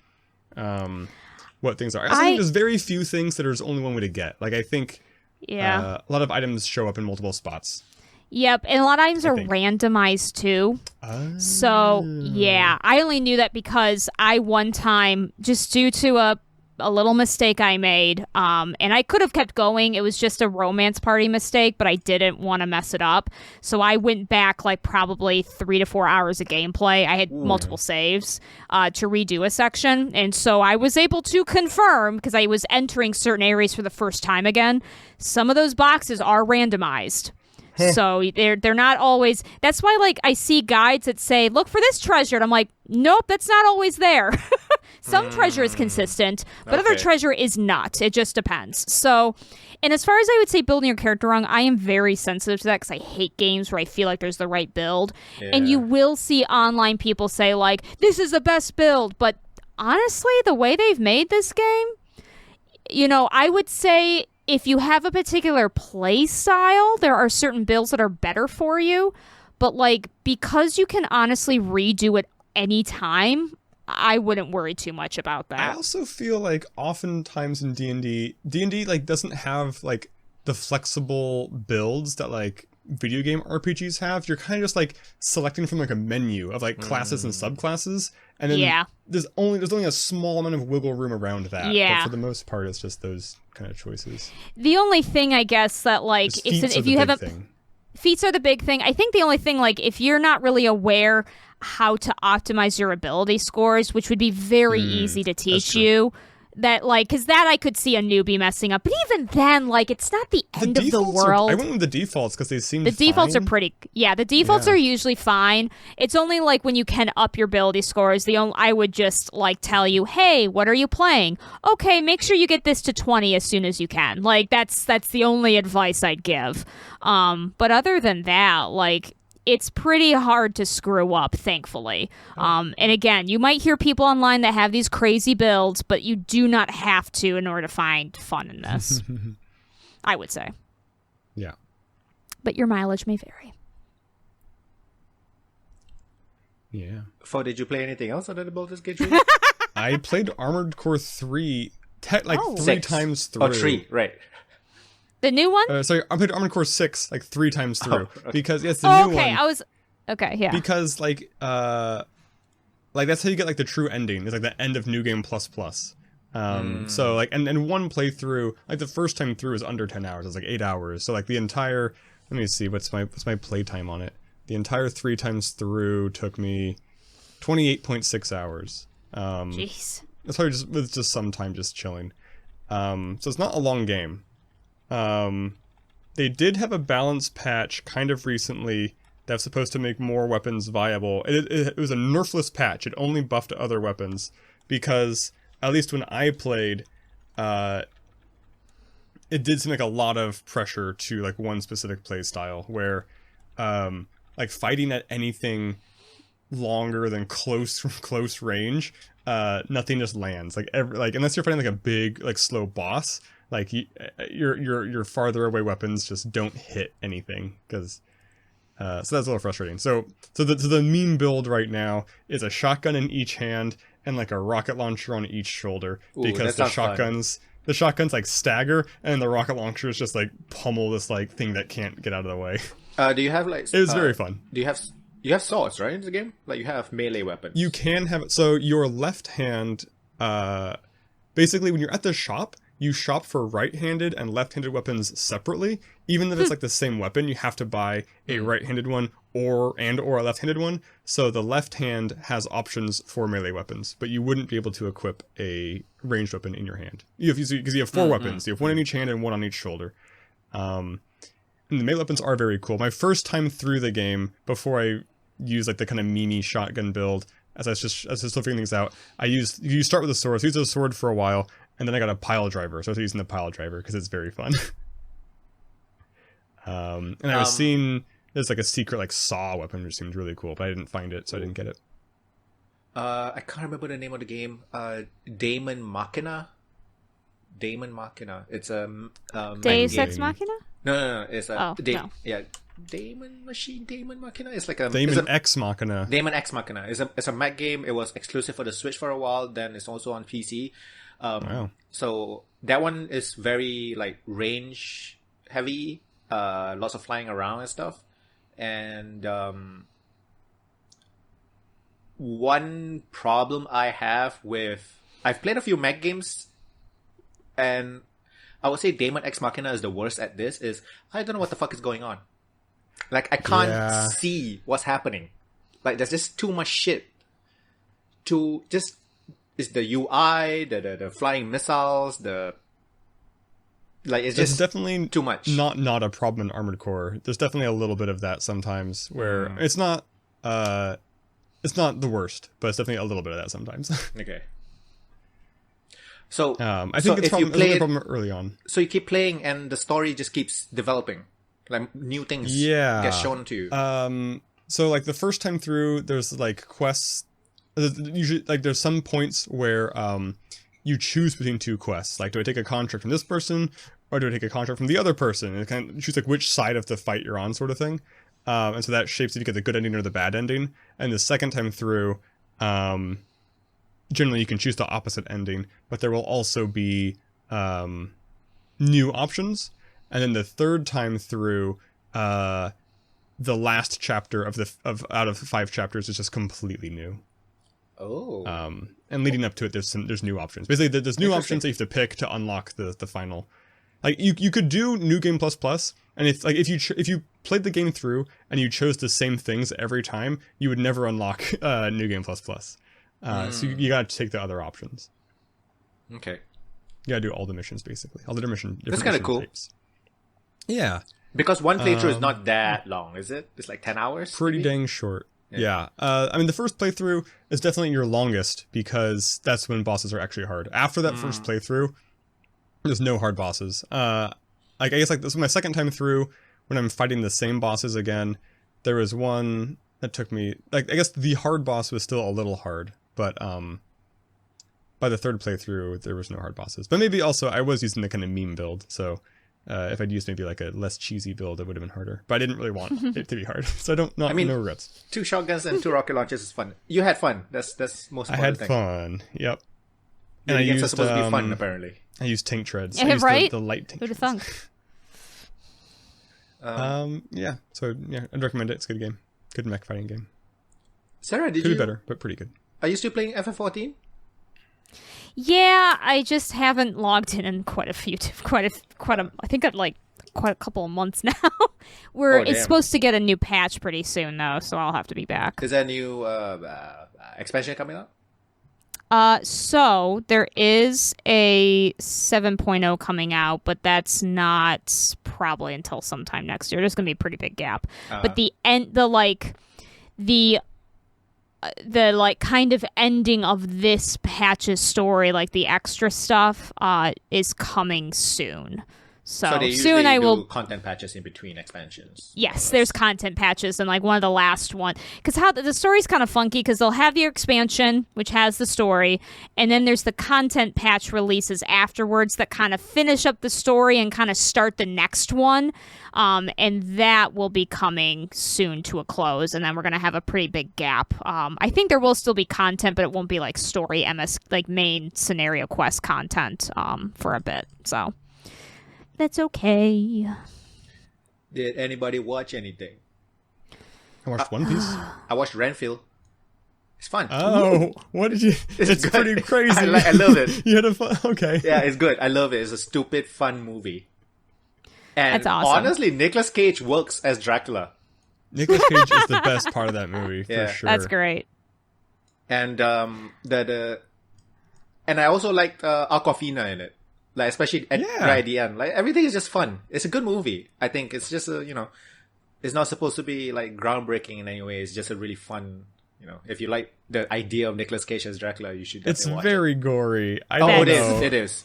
what things are. I think there's very few things that there's only one way to get. Like I think a lot of items show up in multiple spots. Yep, and a lot of items are randomized too. So yeah, I only knew that because I one time, just due to a little mistake I made, and I could have kept going. It was just a romance party mistake, but I didn't want to mess it up. So I went back like probably 3 to 4 hours of gameplay. I had multiple saves to redo a section. And so I was able to confirm, because I was entering certain areas for the first time again, some of those boxes are randomized. So they're not always. That's why, like, I see guides that say, look for this treasure. And I'm like, nope, that's not always there. Some treasure is consistent, but other treasure is not. It just depends. So, and as far as I would say building your character wrong, I am very sensitive to that because I hate games where I feel like there's the right build. Yeah. And you will see online people say, like, this is the best build. But honestly, the way they've made this game, I would say if you have a particular play style, there are certain builds that are better for you. But, like, because you can honestly redo it anytime, I wouldn't worry too much about that. I also feel like oftentimes in D&D like doesn't have like the flexible builds that like video game RPGs have. You're kind of just like selecting from like a menu of like classes and subclasses, and then there's only a small amount of wiggle room around that. But for the most part, it's just those kind of choices. The only thing I guess that like if you have feats are the big thing. I think the only thing, like, if you're not really aware how to optimize your ability scores, which would be very easy to teach you, that, like, because that I could see a newbie messing up. But even then, like, it's not the end of the world. I went with the defaults because they seemed The defaults fine. are pretty... Yeah, the defaults are usually fine. It's only, like, when you can up your ability scores, I would just, like, tell you, hey, what are you playing? Okay, make sure you get this to 20 as soon as you can. Like, that's the only advice I'd give. But other than that, like... It's pretty hard to screw up, thankfully. And again, you might hear people online that have these crazy builds, but you do not have to in order to find fun in this. I would say. Yeah. But your mileage may vary. Yeah. Did you play anything else other than Baldur's Gate 3? I played Armored Core 3 three times through. Oh, 3, right. The new one? Sorry, I played Armored Core 6 like 3 times through because it's the new one. Yeah. Because like that's how you get like the true ending. It's like the end of New Game Plus Plus. So like and one playthrough, like the first time through was under 10 hours. It was like 8 hours. So like the entire, let me see, what's my play time on it? The entire 3 times through took me 28.6 hours. Jeez. It's probably just some time just chilling. So it's not a long game. They did have a balance patch kind of recently that's supposed to make more weapons viable. It was a nerfless patch. It only buffed other weapons because, at least when I played, it did seem like a lot of pressure to like one specific play style where, like fighting at anything longer than close range, nothing just lands. Like unless you're fighting like a big like slow boss. Like your farther away weapons just don't hit anything because so that's a little frustrating. So the meme build right now is a shotgun in each hand and like a rocket launcher on each shoulder because the shotguns like stagger and the rocket launchers just like pummel this like thing that can't get out of the way. Do you have like? It was very fun. Do you have swords, right, in the game? Like you have melee weapons. You can have so your left hand. Basically, when you're at the shop. You shop for right-handed and left-handed weapons separately. Even if it's like the same weapon, you have to buy a right-handed one or a left-handed one. So the left hand has options for melee weapons, but you wouldn't be able to equip a ranged weapon in your hand. Because you have 4 weapons. You have one in each hand and one on each shoulder. And the melee weapons are very cool. My first time through the game, before I used like the kind of mini shotgun build, as I was still figuring things out, you start with a sword. So I used a sword for a while, and then I got a pile driver. So I was using the pile driver because it's very fun. And I was seeing there's like a secret like saw weapon, which seemed really cool, but I didn't find it, so I didn't get it. I can't remember the name of the game. Daemon Machina. It's a Deus Ex Machina? No. It's a no. Yeah, Daemon Machina. It's like a Daemon Ex Machina. Daemon Ex Machina. It's a mech game. It was exclusive for the Switch for a while. Then it's also on PC. Wow. So that one is very like range heavy. Lots of flying around and stuff. And one problem I have I've played a few mech games, and I would say Daemon Ex Machina is the worst at this. I don't know what the fuck is going on. Like, I can't see what's happening. Like, there's just too much shit. It's the UI, the flying missiles, it's just definitely too much. Not a problem in Armored Core. There's definitely a little bit of that sometimes, where it's not the worst, but it's definitely a little bit of that sometimes. Okay. So I think it's a problem early on. So you keep playing, and the story just keeps developing. Like, new things get shown to you. So like the first time through, there's like quests. Usually, like there's some points where you choose between 2 quests. Like, do I take a contract from this person, or do I take a contract from the other person? And kind of choose like which side of the fight you're on, sort of thing. And so that shapes if you get the good ending or the bad ending. And the second time through, generally you can choose the opposite ending, but there will also be new options. And then the third time through, the last chapter out of 5 chapters is just completely new. Oh. And leading up to it, there's new options. Basically, there's new options that you have to pick to unlock the final. Like, you could do New Game Plus Plus, and it's like if you played the game through and you chose the same things every time, you would never unlock New Game Plus Plus. So you got to take the other options. Okay. You got to do all the missions basically. All the different That's kind of cool. Types. Yeah. Because one playthrough is not that long, is it? It's like 10 hours? Pretty maybe? dang short. Yeah. I mean, the first playthrough is definitely your longest because that's when bosses are actually hard. After that first playthrough, there's no hard bosses. I guess like this was my second time through when I'm fighting the same bosses again. There was one that took me, like, I guess the hard boss was still a little hard, but by the third playthrough, there was no hard bosses. But maybe also I was using the kind of meme build, so if I'd used maybe like a less cheesy build, it would have been harder. But I didn't really want it to be hard, so no regrets. 2 shotguns and 2 rocket launchers is fun. You had fun. That's most important thing. I had fun. Yep. And the games are supposed to be fun, apparently. I used tank treads. Yeah, right? The light tank. Who'd have thunk? Yeah. So yeah, I'd recommend it. It's a good game. Good mech fighting game. Sarah, could be better, but pretty good. Are you still playing FF14? Yeah, I just haven't logged in quite a I think I've like quite a couple of months now. It's supposed to get a new patch pretty soon though, so I'll have to be back. Is there a new expansion coming up? So there is a 7.0 coming out, but that's not probably until sometime next year. There's going to be a pretty big gap. But the kind of ending of this patch's story, like the extra stuff, is coming soon. So they soon I will do content patches in between expansions. Yes, there's content patches, and like one of the last one, because how the story's kind of funky, because they'll have your expansion, which has the story, and then there's the content patch releases afterwards that kind of finish up the story and kind of start the next one, and that will be coming soon to a close, and then we're gonna have a pretty big gap. I think there will still be content, but it won't be like story like main scenario quest content for a bit. So. That's okay. Did anybody watch anything? I watched One Piece. I watched Renfield. It's fun. Oh, what did you... It's pretty crazy. I love it. You had a fun... Okay. Yeah, it's good. I love it. It's a stupid, fun movie. And that's awesome. Honestly, Nicolas Cage works as Dracula. Nicolas Cage is the best part of that movie for Yeah. sure. That's great. And and I also liked Aquafina in it, like especially right at the end. Like everything is just fun. It's a good movie. I think it's just it's not supposed to be like groundbreaking in any way. It's just a really fun. If you like the idea of Nicolas Cage as Dracula, you should. It's watch very gory. It is.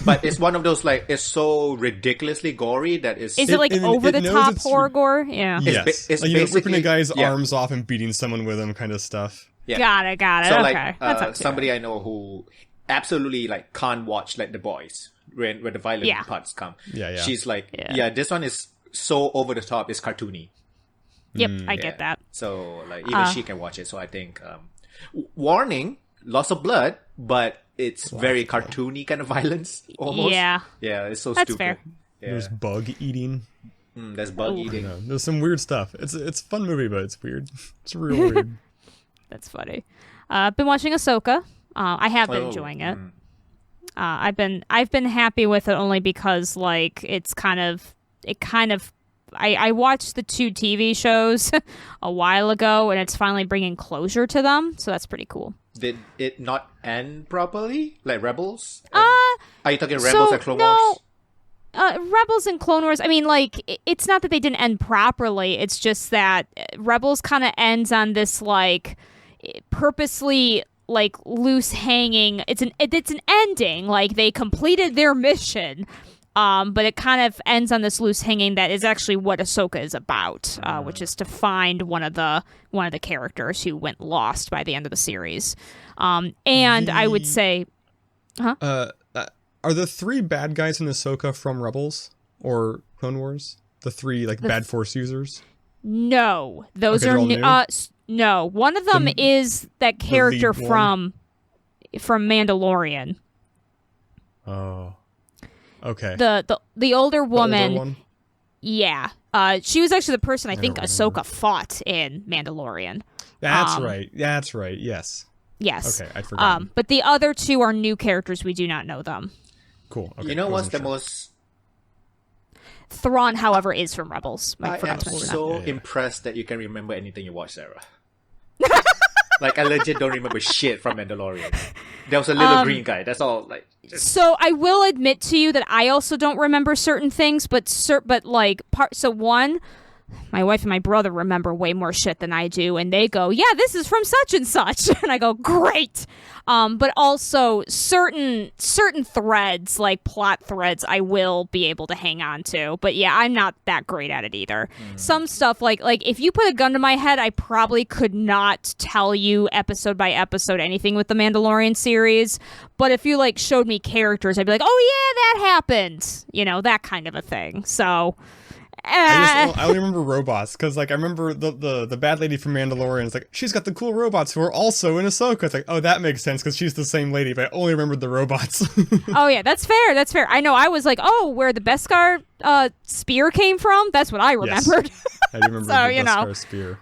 But it's one of those like it's so ridiculously gory that it's. Is it like over the top horror gore? Yeah. Yes. It's like, ripping a guy's yeah. arms off and beating someone with them, kind of stuff. Yeah. Got it. So Okay. like somebody I know who absolutely like can't watch like The Boys when the violent parts come. Yeah. She's like, this one is so over the top. It's cartoony. Yep, I get that. So like even she can watch it. So I think warning, lots of blood, but it's very cartoony kind of violence almost. Yeah. Yeah, it's so That's stupid. fair. Yeah. There's bug eating. There's bug eating. There's some weird stuff. It's a fun movie, but it's weird. It's real weird. That's funny. I've been watching Ahsoka. I have been enjoying it. I've been happy with it only because like I watched the 2 TV shows a while ago, and it's finally bringing closure to them, so that's pretty cool. Did it not end properly? Like Rebels? Are you talking Rebels or Clone Wars? Rebels and Clone Wars, I mean, like, it's not that they didn't end properly, it's just that Rebels kind of ends on this, like, purposely, like, loose hanging, it's an ending, like, they completed their mission, but it kind of ends on this loose hanging that is actually what Ahsoka is about, which is to find one of the characters who went lost by the end of the series. And I would say, are the 3 bad guys in Ahsoka from Rebels or Clone Wars? The 3 like bad Force users? No, those are new. No, one of them is that character from Mandalorian. Oh. Okay. The older woman, older one? Yeah. She was actually the person I think Ahsoka fought in Mandalorian. That's right. Yes. Yes. Okay, I'd forgotten. But the other 2 are new characters. We do not know them. Cool. Okay, you know what's the most? Thrawn, however, is from Rebels. I am so impressed that you can remember anything you watch, Sarah. Like I legit don't remember shit from Mandalorian. There was a little green guy. That's all. Like. So I will admit to you that I also don't remember certain things, but one, my wife and my brother remember way more shit than I do, and they go, "Yeah, this is from such and such," and I go, "Great." But also certain threads, like plot threads, I will be able to hang on to. But yeah, I'm not that great at it either. Some stuff, like if you put a gun to my head, I probably could not tell you episode by episode anything with the Mandalorian series. But if you like showed me characters, I'd be like, "Oh yeah, that happened," that kind of a thing. So. I only remember robots because, like, I remember the bad lady from Mandalorian. It's like she's got the cool robots who are also in Ahsoka. It's like, oh, that makes sense because she's the same lady. But I only remembered the robots. Oh yeah, that's fair. I know. I was like, oh, where the Beskar spear came from? That's what I remembered. Yes. I do remember the Beskar spear.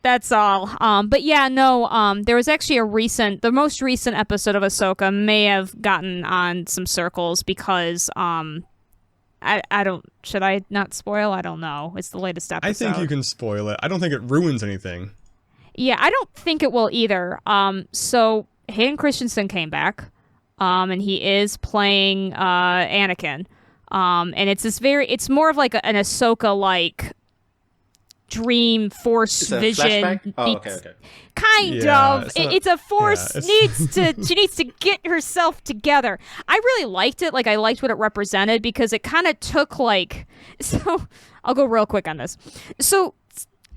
That's all. But yeah, no. There was actually the most recent episode of Ahsoka may have gotten on some circles because I don't. Should I not spoil? I don't know. It's the latest episode. I think you can spoil it. I don't think it ruins anything. Yeah, I don't think it will either. So Hayden Christensen came back, and he is playing Anakin. And it's more of like an Ahsoka like dream force vision. Oh, okay. Kind of. It's a force she needs to get herself together. I really liked it. Like I liked what it represented because it kind of took so I'll go real quick on this. So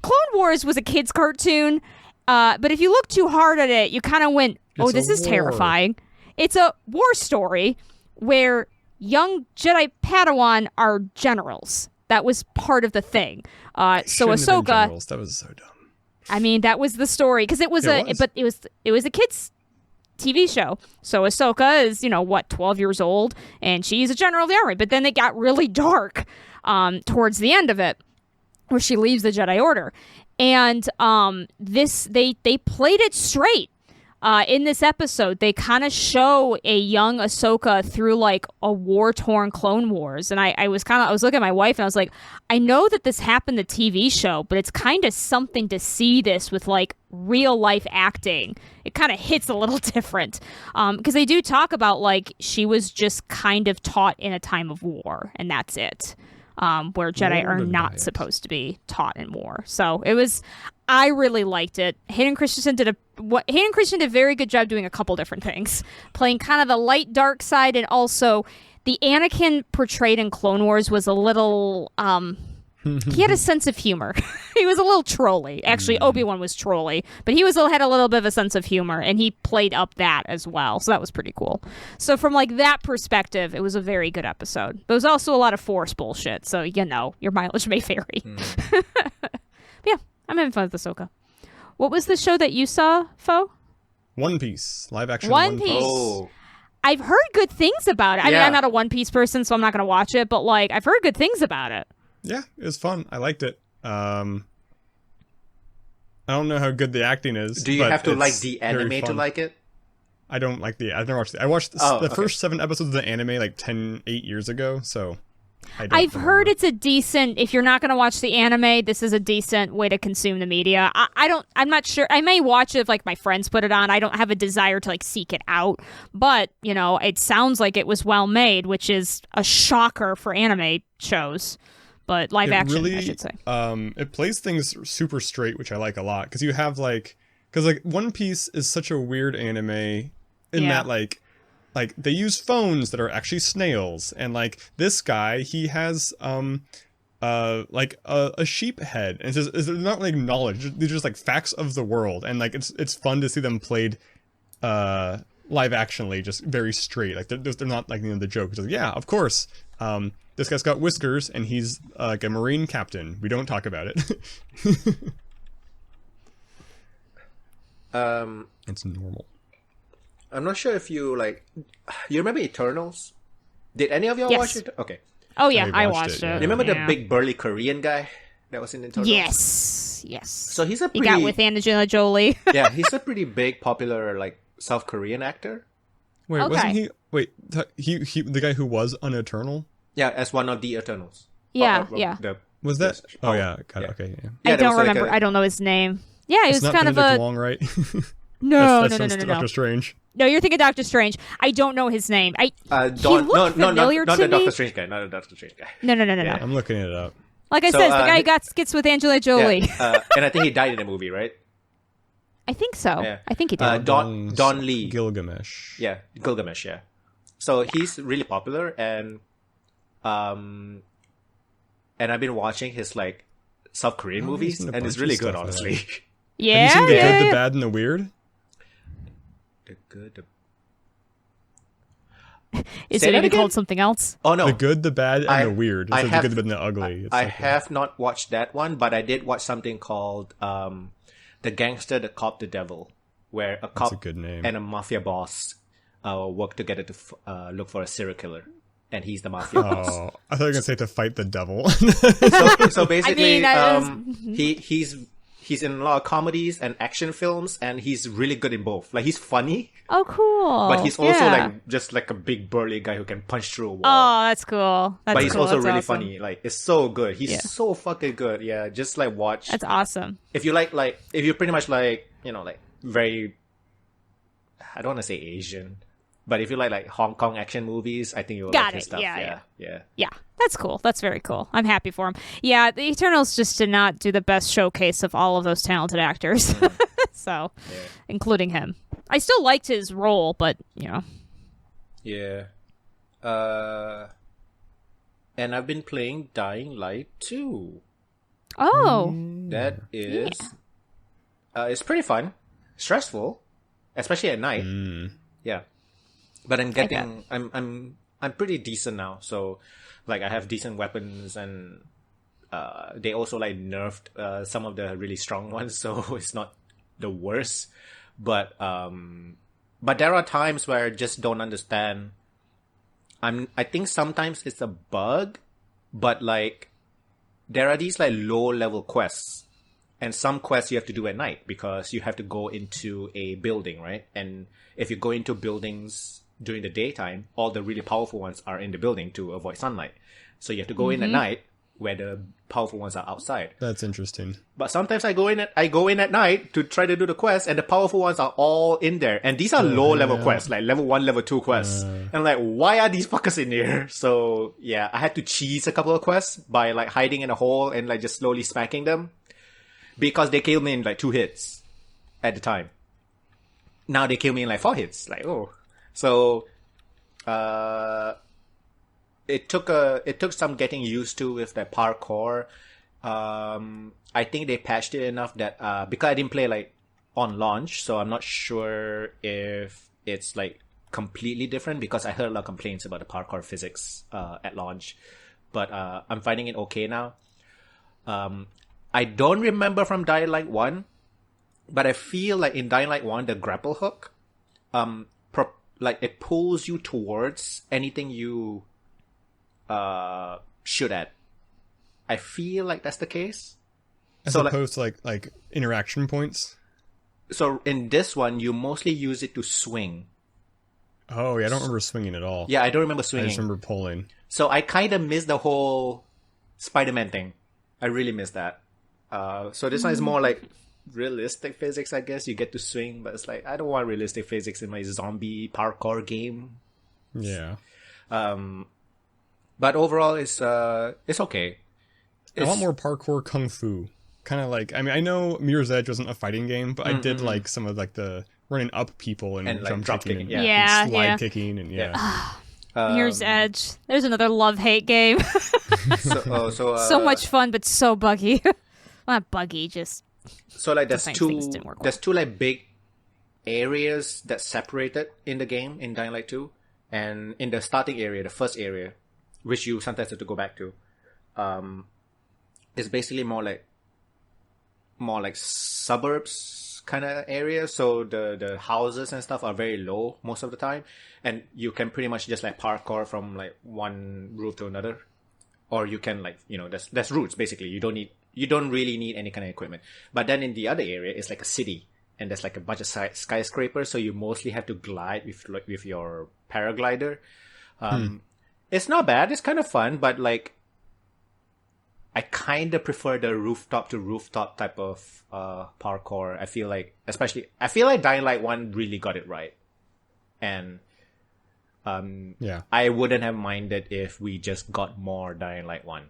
Clone Wars was a kid's cartoon, but if you look too hard at it, you kind of went, "Oh, this is terrifying." It's a war story where young Jedi Padawan are generals. That was part of the thing. So Ahsoka. That was so dumb. I mean, that was the story because it was a kids TV show. So Ahsoka is 12 years old, and she's a general of the army. But then it got really dark towards the end of it, where she leaves the Jedi Order, and they played it straight. in this episode, they kind of show a young Ahsoka through like a war-torn Clone Wars, and I was looking at my wife and I was like, I know that this happened in the TV show, but it's kind of something to see this with like real life acting. It kind of hits a little different because they do talk about like she was just kind of taught in a time of war, and that's it. Where Jedi are not supposed to be taught in war. So it was, I really liked it. Hayden Christensen did a very good job doing a couple different things, playing kind of the light dark side, and also the Anakin portrayed in Clone Wars was a little, he had a sense of humor. He was a little trolly. Actually, Obi-Wan was trolly, but he had a little bit of a sense of humor, and he played up that as well. So that was pretty cool. So from like that perspective, it was a very good episode. But it was also a lot of Force bullshit. So, your mileage may vary. But yeah, I'm having fun with Ahsoka. What was the show that you saw, Foe? One Piece. Live action One Piece. Piece. Oh. I've heard good things about it. I mean, I'm not a One Piece person, so I'm not going to watch it. But like, I've heard good things about it. Yeah, it was fun. I liked it. I don't know how good the acting is. Do you have to like the anime to like it? I don't like the. I've never watched it. I watched the first 7 episodes of the anime like 8 years ago. So I've heard it's a decent. If you're not going to watch the anime, this is a decent way to consume the media. I'm not sure. I may watch it if like my friends put it on. I don't have a desire to like seek it out. But it sounds like it was well made, which is a shocker for anime shows. But live action, really, I should say. It plays things super straight, which I like a lot. Because you have because One Piece is such a weird anime in that like they use phones that are actually snails, and like this guy, he has a sheep head, and it's not like knowledge; they're just like facts of the world, and like it's fun to see them played live actionally, just very straight. Like they're not like the jokes. Like, yeah, of course. This guy's got whiskers, and he's like a Marine captain. We don't talk about it. It's normal. I'm not sure if you remember Eternals? Did any of y'all watch it? Okay. Oh yeah, I watched it. Remember the big burly Korean guy that was in Eternals? Yes. So he got with Angelina Jolie. Yeah, he's a pretty big, popular South Korean actor. Wait, wasn't he? Wait, he the guy who was an Eternal? Yeah, as one of the Eternals. Yeah. Was that? Oh yeah, got it. Okay, yeah. I don't remember. I don't know his name. Yeah, he was kind of a. Long, right? No. Doctor Strange. No, you're thinking Doctor Strange. I don't know his name. He looked familiar not to the me. Doctor Strange guy. Not the Doctor Strange guy. No. Yeah. I'm looking it up. Like I said, the guy gets with Angelina Jolie. Yeah, and I think he died in the movie, right? I think so. Yeah. I think he did. Don Lee. Gilgamesh. Yeah, Gilgamesh. Yeah. So he's really popular, and I've been watching his South Korean movies, and it's really good, honestly. Yeah. Have you seen The Good, the Bad, and the Weird? The Good. Is it even called something else? Oh no, The Good, the Bad, and the Weird. The Good, the Bad, and the Ugly. I have not watched that one, but I did watch something called The Gangster, the Cop, the Devil, where a cop and a mafia boss work together to look for a serial killer. And he's the mafia boss. Oh, I thought you were gonna say to fight the devil. so basically, he's in a lot of comedies and action films, and he's really good in both. He's funny. Oh, cool! But he's also just a big burly guy who can punch through a wall. Oh, that's cool. But he's also really funny. It's so good. He's so fucking good. Yeah, just watch. That's awesome. If you if you're pretty much very, I don't want to say Asian. But if you like Hong Kong action movies, I think you'll like his stuff. Yeah. That's cool. That's very cool. I'm happy for him. Yeah, the Eternals just did not do the best showcase of all of those talented actors. So, including him. I still liked his role, but, Yeah. And I've been playing Dying Light 2. Oh. That is... it's pretty fun. Stressful. Especially at night. Yeah. But I'm pretty decent now, so I have decent weapons, and they also nerfed some of the really strong ones, so it's not the worst. But there are times where I just don't understand. I think sometimes it's a bug, but there are these low level quests And some quests you have to do at night because you have to go into a building, right? And if you go into buildings during the daytime, all the really powerful ones are in the building to avoid sunlight. So you have to go in at night where the powerful ones are outside. That's interesting. But sometimes I go in at night to try to do the quest, and the powerful ones are all in there. And these are low level quests, like level 1, level 2 quests. And I'm like, why are these fuckers in here? So yeah, I had to cheese a couple of quests by like hiding in a hole and like just slowly smacking them. Because they killed me in like 2 hits at the time. Now they kill me in like 4 hits. Like, oh. So, it took some getting used to with that parkour. I think they patched it enough that, because I didn't play like on launch, so I'm not sure if it's like completely different because I heard a lot of complaints about the parkour physics, at launch. But, I'm finding it okay now. I don't remember from Dying Light 1, but I feel like in Dying Light 1, the grapple hook, like it pulls you towards anything you shoot at. I feel like that's the case. As opposed to like interaction points? So in this one, you mostly use it to swing. Oh, yeah, I don't remember swinging at all. Yeah, I don't remember swinging. I just remember pulling. So I kind of missed the whole Spider-Man thing. I really missed that. So this one is more like realistic physics, I guess. You get to swing, but it's like, I don't want realistic physics in my zombie parkour game. Yeah. But overall, it's okay. I want more parkour kung fu. Kind of like, I mean, I know Mirror's Edge wasn't a fighting game, but I did like some of like the running up people and like drop kicking, and yeah. slide kicking and Mirror's Edge. There's another love-hate game. So much fun, but so buggy. Well, not buggy, just... So like there's two like big areas that separated in the game in Dying Light 2. And in the starting area, the first area, which you sometimes have to go back to, is basically more like suburbs kind of area. So the houses and stuff are very low most of the time, and you can pretty much just like parkour from like one roof to another, or you can like, you know, there's routes basically. You don't really need any kind of equipment. But then in the other area, it's like a city, and there's like a bunch of skyscrapers, so you mostly have to glide with your paraglider. It's not bad. It's kind of fun, but like, I kind of prefer the rooftop to rooftop type of parkour. I feel like Dying Light 1 really got it right. And I wouldn't have minded if we just got more Dying Light 1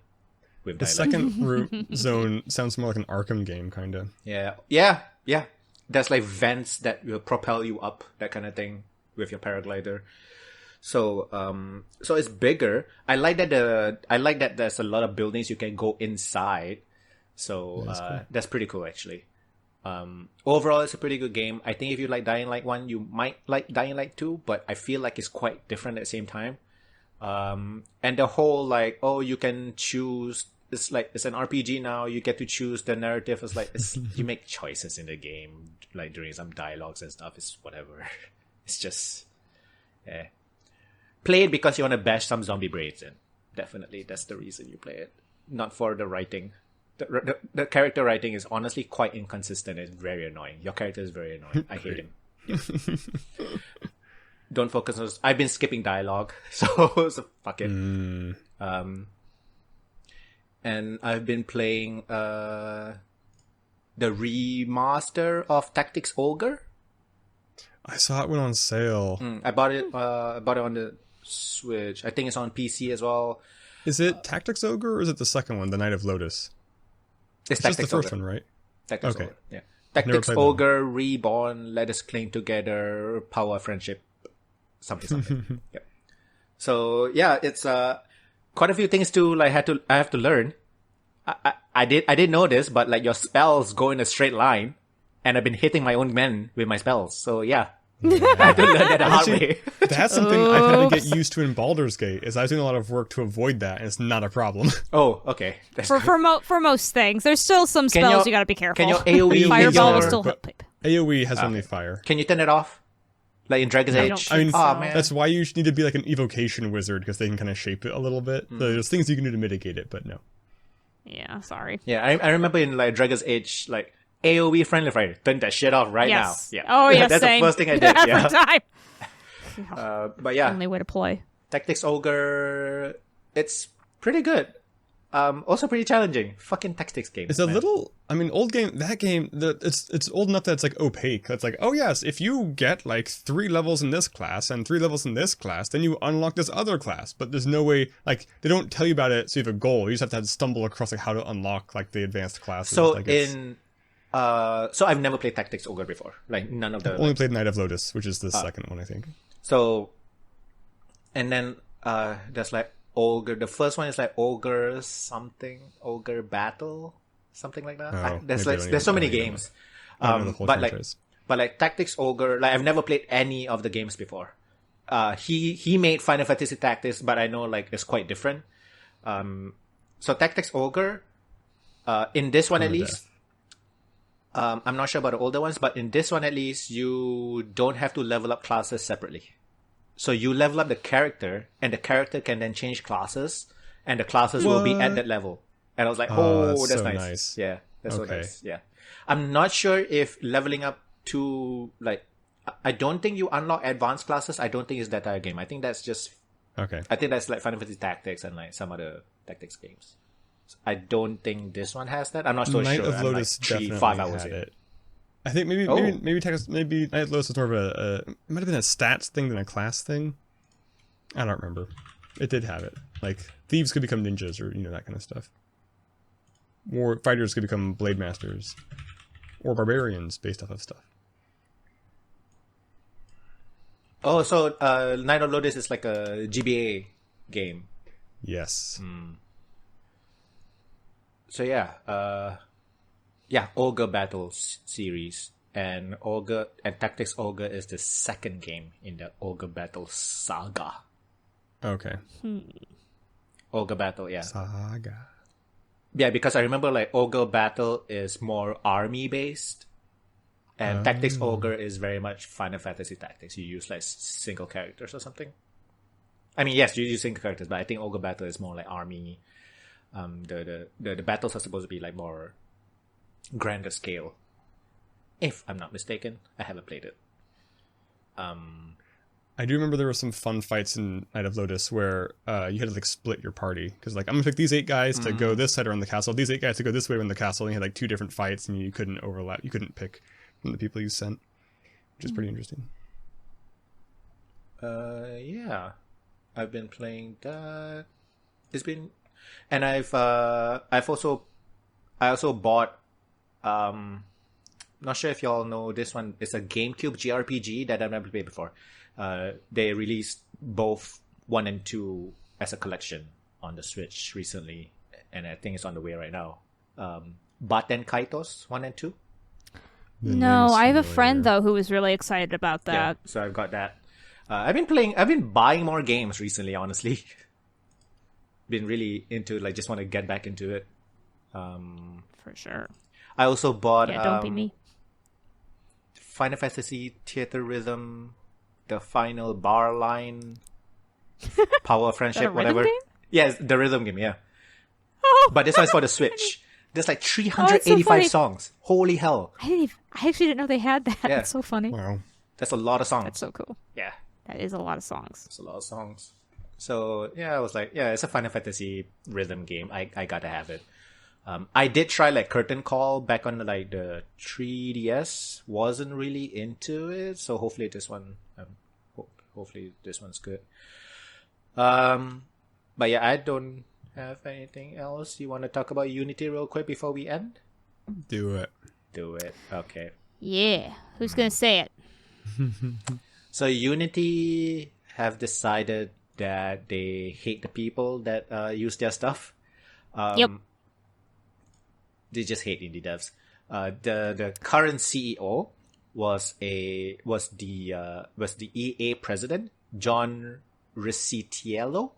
with the Dying second route zone sounds more like an Arkham game, kind of. Yeah. There's like vents that will propel you up, that kind of thing, with your paraglider. So it's bigger. I like that there's a lot of buildings you can go inside. So cool. That's pretty cool, actually. Overall, it's a pretty good game. I think if you like Dying Light 1, you might like Dying Light 2, but I feel like it's quite different at the same time. And the whole like, oh, you can choose. It's like it's an RPG now. You get to choose the narrative. It's like you make choices in the game, like during some dialogues and stuff. It's whatever. It's just, play it because you want to bash some zombie braids in. Definitely, that's the reason you play it. Not for the writing. The character writing is honestly quite inconsistent. It's very annoying. Your character is very annoying. I hate him. Yeah. Don't focus on. I've been skipping dialogue, so fuck it. And I've been playing the remaster of Tactics Ogre. I saw it went on sale. I bought it on the Switch. I think it's on PC as well. Is it Tactics Ogre or is it the second one, the Night of Lotus? It's just the first Ogre. one, right? Tactics okay. Ogre. Yeah. Tactics Ogre, Reborn, Let Us Cling Together, Power Friendship, something. Yep. So yeah, it's quite a few things to I have to learn. I did know this, but like your spells go in a straight line, and I've been hitting my own men with my spells. So yeah. I had to learn that the hard way. That's something I've had to get used to in Baldur's Gate. Is I was doing a lot of work to avoid that, and it's not a problem. Oh, okay. For most things, there's still some spells you got to be careful. Can your AOE Fireball will still hit. AOE has only fire. Can you turn it off? Like in Dragon's Age? I mean, man. that's why you need to be like an evocation wizard, because they can kind of shape it a little bit. There's things you can do to mitigate it, but no. Yeah, sorry. Yeah, I remember in like Dragon's Age, like AoE friendly fire, turn that shit off right now. Yes. Yeah. Oh, yeah, That's same. the first thing I did. Every Yeah. time. But yeah, Only way to play. Tactics Ogre, it's pretty good. Also pretty challenging. Fucking tactics game. It's a little. I mean, old game. That game. It's old enough that it's like opaque. It's like, oh yes, if you get like 3 levels in this class and 3 levels in this class, then you unlock this other class. But there's no way. Like they don't tell you about it, so you have a goal. You just have to stumble across like how to unlock like the advanced classes. So like, so I've never played Tactics Ogre before. Like none of the. I've only played Knight of Lotus, which is the second one, I think. So, and then there's like Ogre. The first one is like Ogre something, Ogre Battle, something like that. Oh, there's so many games. But like Tactics Ogre, like I've never played any of the games before. He made Final Fantasy Tactics, but I know like it's quite different. So Tactics Ogre, in this one at least. I'm not sure about the older ones, but in this one at least, you don't have to level up classes separately. So you level up the character, and the character can then change classes, and the classes will be at that level. And I was like, that's so nice. nice. Yeah, that's Okay. so nice. Yeah. I'm not sure if leveling up to, like, I don't think you unlock advanced classes. I don't think it's that type of game. I think that's just, Okay. I think that's like Final Fantasy Tactics and like some other tactics games. I don't think this one has that. I'm not so Knight sure. of Lotus I'm like definitely 5 hours had in. it. I think maybe Knight of Lotus was more of it might have been a stats thing than a class thing. I don't remember. It did have it. Like thieves could become ninjas or that kind of stuff. Or fighters could become blade masters. Or barbarians based off of stuff. Oh, so Knight of Lotus is like a GBA game. Yes. So yeah, Ogre Battles series, and Tactics Ogre is the second game in the Ogre Battle saga. Okay. Ogre Battle, yeah. Saga. Yeah, because I remember like Ogre Battle is more army based, and Tactics Ogre is very much Final Fantasy Tactics. You use like single characters or something. I mean, yes, you use single characters, but I think Ogre Battle is more like army. The battles are supposed to be like more grander scale. If I'm not mistaken, I haven't played it. I do remember there were some fun fights in Knight of Lotus where you had to like split your party because like I'm gonna pick these 8 guys to go this side around the castle, these 8 guys to go this way around the castle, and you had like 2 different fights and you couldn't overlap. You couldn't pick from the people you sent, which is pretty interesting. Yeah, I've been playing that. It's been, and I also bought. Not sure if y'all know this one. It's a GameCube JRPG that I've never played before. They released both 1 and 2 as a collection on the Switch recently, and I think it's on the way right now. Baten Kaitos 1 and 2. No, I have a friend though who was really excited about that. Yeah, so I've got that. I've been buying more games recently, honestly. Been really into like just want to get back into it. For sure. I also bought Don't be me. Final Fantasy Theater Rhythm, the final bar line, Power of Friendship, whatever. Game? Yes, the rhythm game, yeah. Oh. But this one's for the Switch. There's like 385 songs. Holy hell. I actually didn't know they had that. Yeah. That's so funny. Wow. That's a lot of songs. That's so cool. Yeah. That is a lot of songs. It's a lot of songs. So, yeah, I was like, yeah, it's a Final Fantasy rhythm game. I gotta have it. I did try like Curtain Call back on like the 3DS. Wasn't really into it. So hopefully this one, hopefully this one's good. But yeah, I don't have anything else. You want to talk about Unity real quick before we end? Do it. Okay. Yeah. Who's going to say it? So Unity have decided that they hate the people that use their stuff. Yep. They just hate indie devs. The current CEO was the EA president, John Ricciello.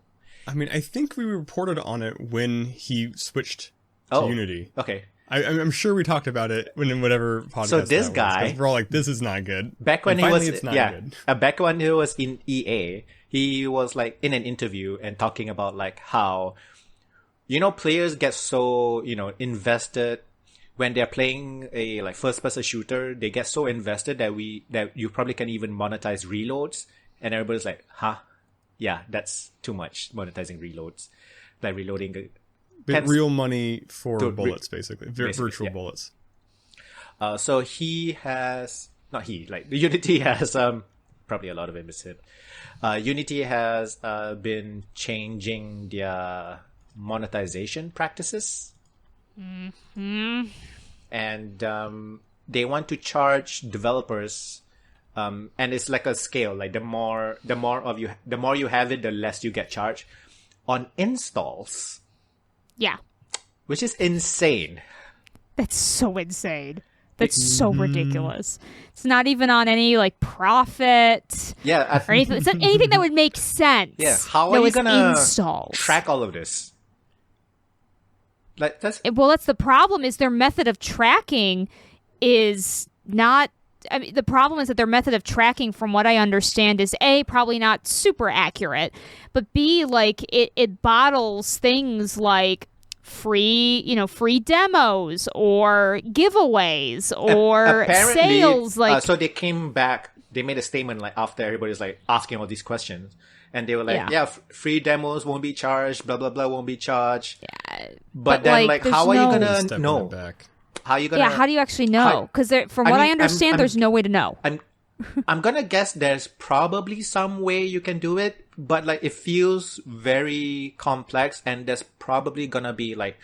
I mean, I think we reported on it when he switched to Unity. Okay. I'm sure we talked about it in whatever podcast. So this guy, we're all like, "This is not good." Back when it's not good. Back when he was in EA, he was like in an interview and talking about like how players get so, invested when they're playing a like first-person shooter. They get so invested that you probably can even monetize reloads, and everybody's like, "Huh? Yeah, that's too much monetizing reloads, like reloading." Real money for bullets, basically virtual bullets. So he has Unity has probably a lot of it is him. Unity has been changing their monetization practices. Mm-hmm. And they want to charge developers, and it's like a scale. Like the more you have it, the less you get charged on installs. Yeah, which is insane. That's so insane. That's so ridiculous. It's not even on any like profit. Yeah, or anything. It's not anything that would make sense. Yeah, how are you gonna installs. Track all of this? Like that's the problem. Is their method of tracking is not. I mean, the problem is that their method of tracking, from what I understand, is A, probably not super accurate, but B, like it bottles things like free demos or giveaways or sales. Like so they came back. They made a statement like after everybody's like asking all these questions, and they were like, free demos won't be charged, blah blah blah won't be charged. Yeah, but then like how are you gonna know? How are you gonna? Yeah, how do you actually know? Because from what I understand, there's no way to know. I'm gonna guess there's probably some way you can do it, but like it feels very complex, and there's probably gonna be like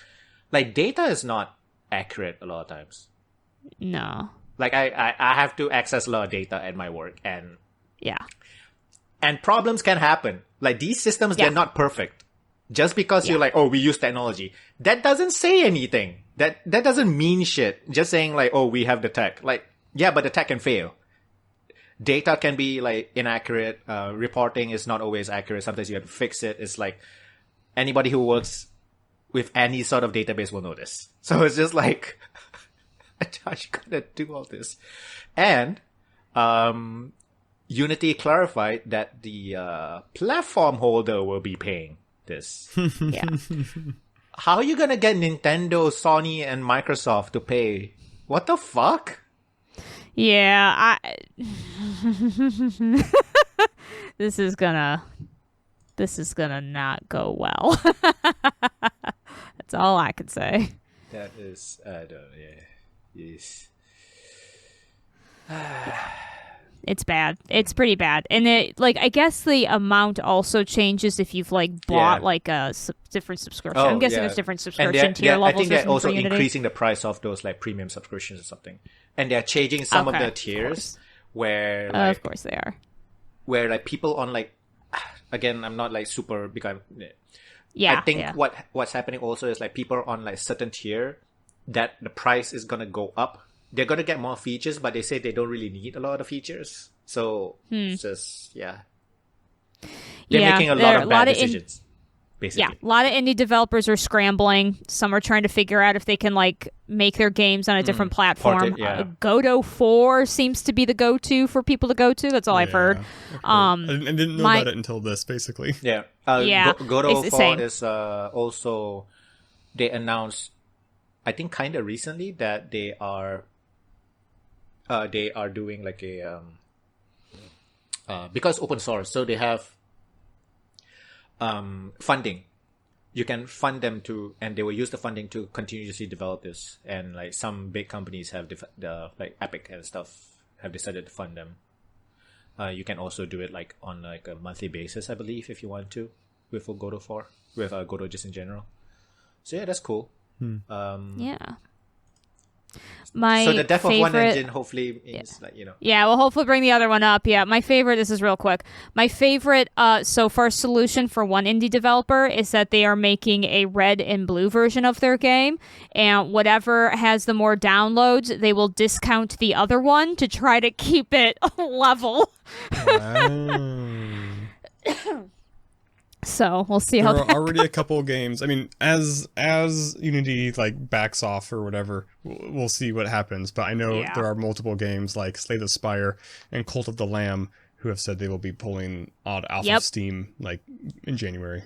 data is not accurate a lot of times. No. Like I have to access a lot of data at my work, and problems can happen. Like these systems, they're not perfect. Just because you're like, oh, we use technology, that doesn't say anything. That doesn't mean shit. Just saying like, oh, we have the tech. Like, yeah, but the tech can fail. Data can be like inaccurate. Reporting is not always accurate. Sometimes you have to fix it. It's like anybody who works with any sort of database will know this. So it's just like, how you gonna do all this? And Unity clarified that the platform holder will be paying this. Yeah. How are you gonna get Nintendo, Sony, and Microsoft to pay? What the fuck? Yeah, this is gonna not go well. That's all I could say. That is, yes. It's bad. It's pretty bad. And I guess the amount also changes if you've bought a different subscription. I'm guessing there's different subscription tier levels. I think they're also increasing the price of those premium subscriptions or something. And they're changing some of the tiers where of course they are. Where people on again, I'm not super because I think what's happening also is people on certain tier that the price is gonna go up. They're going to get more features, but they say they don't really need a lot of features. So, it's just, They're making a lot of bad decisions, basically. Yeah, a lot of indie developers are scrambling. Some are trying to figure out if they can, make their games on a different platform. Godot 4 seems to be the go-to for people to go to. That's all I've heard. I didn't know about it until this, basically. Yeah. Godot 4 is also... They announced, I think kind of recently, that they are doing because open source, so they have funding. You can fund them and they will use the funding to continuously develop this. And some big companies have Epic and stuff have decided to fund them. You can also do it on a monthly basis, I believe, if you want to, with Godot 4, with Godot just in general. So yeah, that's cool. My so the death favorite, of one engine hopefully means Yeah, we'll hopefully bring the other one up. Yeah, my favorite, this is real quick. My favorite so far solution for one indie developer is that they are making a red and blue version of their game, and whatever has the more downloads, they will discount the other one to try to keep it level. Wow. So we'll see how there are already a couple of games. I mean, as Unity backs off or whatever, we'll see what happens. But I know there are multiple games like Slay the Spire and Cult of the Lamb who have said they will be pulling out off of Steam in January.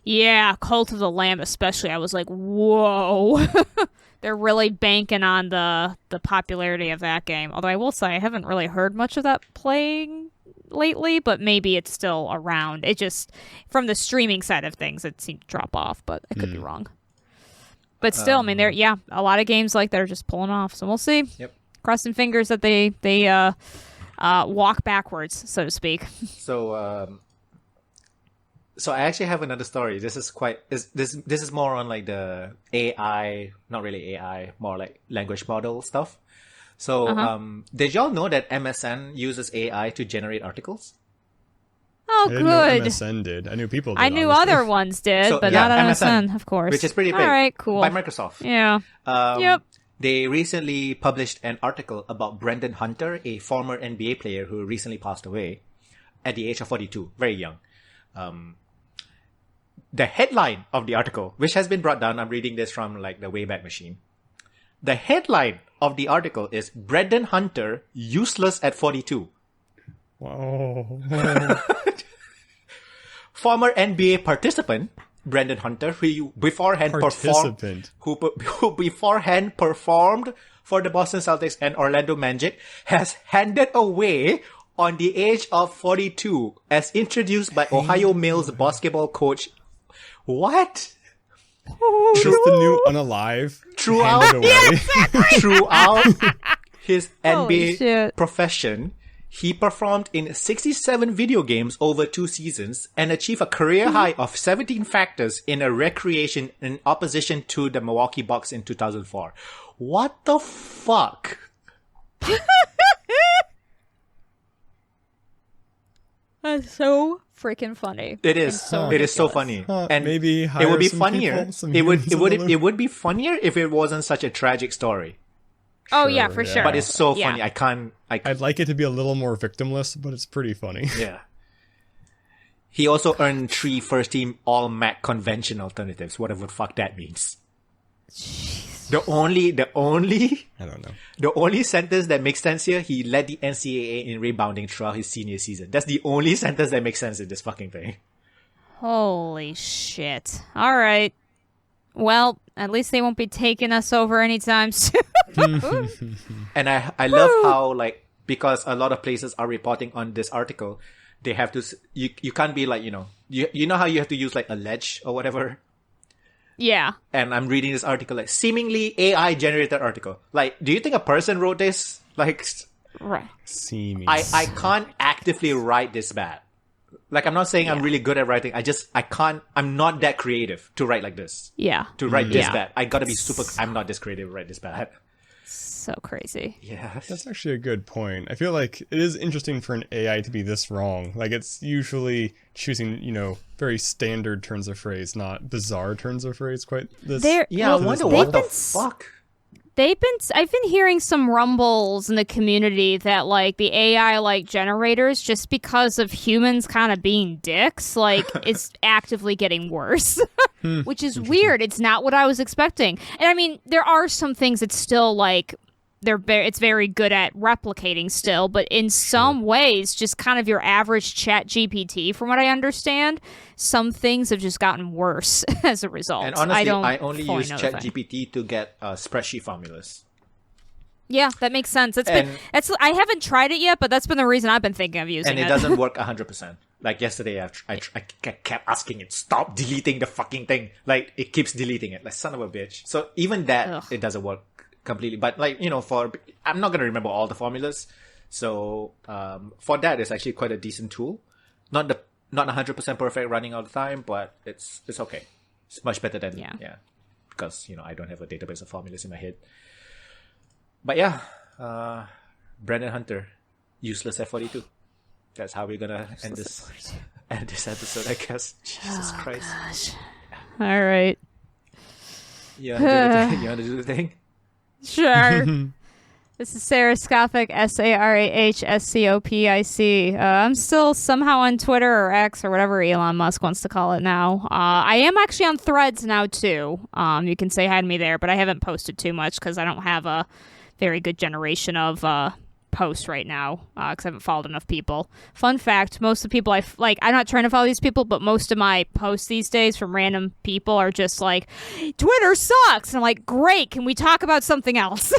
Yeah, Cult of the Lamb especially. I was like, whoa. They're really banking on the popularity of that game. Although I will say I haven't really heard much of that playing lately, but maybe it's still around. It just, from the streaming side of things, it seemed to drop off, but I could be wrong. But still, I mean, a lot of games like that are just pulling off. So we'll see. Yep. Crossing fingers that they walk backwards, so to speak. So I actually have another story. This is more on like the AI, not really AI, more like language model stuff. So did y'all know that MSN uses AI to generate articles? Oh, I didn't good. know MSN did. I knew people did. I knew obviously. other ones did, So, but yeah, not on MSN, MSN, of course. which is pretty big. All right, cool. By Microsoft. Yeah. Yep. They recently published an article about Brendan Hunter, a former NBA player who recently passed away at the age of 42, very young. The headline of the article, which has been brought down, I'm reading this from like the Wayback Machine. The headline of the article is Brendan Hunter, useless at 42. Whoa. Former NBA participant Brendan Hunter, who beforehand performed for the Boston Celtics and Orlando Magic, has handed away on the age of 42 as introduced by Ohio Mills basketball coach. What? Is this the new Unalive? Throughout his Holy NBA shit. profession, he performed in 67 video games over 2 seasons and achieved a career high of 17 factors in a recreation in opposition to the Milwaukee Bucks in 2004. What the fuck? That's so freaking funny. It is. It is so funny. And maybe it would be hire some funnier. people, some it humans in the loop. would be funnier if it wasn't such a tragic story. Oh, yeah, Sure, for yeah. sure. But it's so Yeah. funny. I'd like it to be a little more victimless, but it's pretty funny. Yeah. He also earned 3 first-team All-MAC convention alternatives, whatever the fuck that means. Jeez. The only I don't know. the only sentence that makes sense here, he led the NCAA in rebounding throughout his senior season. That's the only sentence that makes sense in this fucking thing. Holy shit. All right. Well, at least they won't be taking us over anytime soon. And I love how, like, because a lot of places are reporting on this article, they have to, you can't be like, you know how you have to use like alleged or whatever? Yeah. And I'm reading this article, like, seemingly AI generated article. Like, do you think a person wrote this? Like, Right. Seeming. I can't actively write this bad. Like, I'm not saying I'm really good at writing. I'm not that creative to write like this. Yeah. To write this Yeah. bad. I gotta be I'm not this creative to write this bad. So crazy. Yeah. That's actually a good point. I feel like it is interesting for an AI to be this wrong. Like, it's usually choosing, very standard turns of phrase, not bizarre turns of phrase quite this. Yeah, I wonder what the fuck. I've been hearing some rumbles in the community that like the AI like generators, just because of humans kind of being dicks, like it's actively getting worse, which is weird. It's not what I was expecting. And I mean, there are some things that still like it's very good at replicating still, but in some ways, just kind of your average chat GPT, from what I understand, some things have just gotten worse as a result. And honestly, I only fully use know the chat thing. GPT to get spreadsheet formulas. Yeah, that makes sense. I haven't tried it yet, but that's been the reason I've been thinking of using And it. it doesn't work 100%. Like yesterday, I kept asking it, stop deleting the fucking thing. Like, it keeps deleting it. Like, son of a bitch. So even that, it doesn't work completely. But like, I'm not going to remember all the formulas. So for that, it's actually quite a decent tool. Not 100% perfect running all the time, but it's okay. It's much better than, because, I don't have a database of formulas in my head. But yeah, Brendan Hunter, useless at 42. That's how we're gonna end this episode, I guess. Jesus Christ. Gosh. All right. You want to do the thing? Sure. This is Sarahscopic, SARAHSCOPIC. I'm still somehow on Twitter or X or whatever Elon Musk wants to call it now. I am actually on Threads now too. You can say hi to me there, but I haven't posted too much because I don't have a very good generation of post right now because I haven't followed enough people. Fun fact, most of the people I'm not trying to follow these people, but most of my posts these days from random people are just like, Twitter sucks. And I'm like, great, can we talk about something else?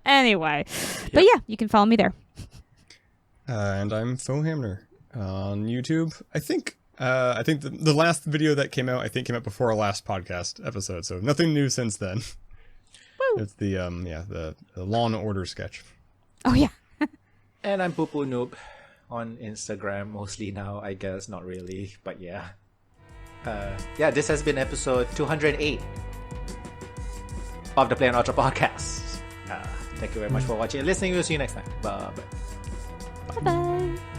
Anyway. Yep. But yeah, you can follow me there. And I'm Foehamner on YouTube. I think the last video that came out, came out before our last podcast episode, so nothing new since then. Woo. It's the Law and Order sketch. Oh yeah. And I'm Pupunoob on Instagram mostly now, I guess, not really, but yeah. This has been episode 208 of the playonultra podcast. Thank you very much for watching and listening. We'll see you next time. Bye bye. Bye bye.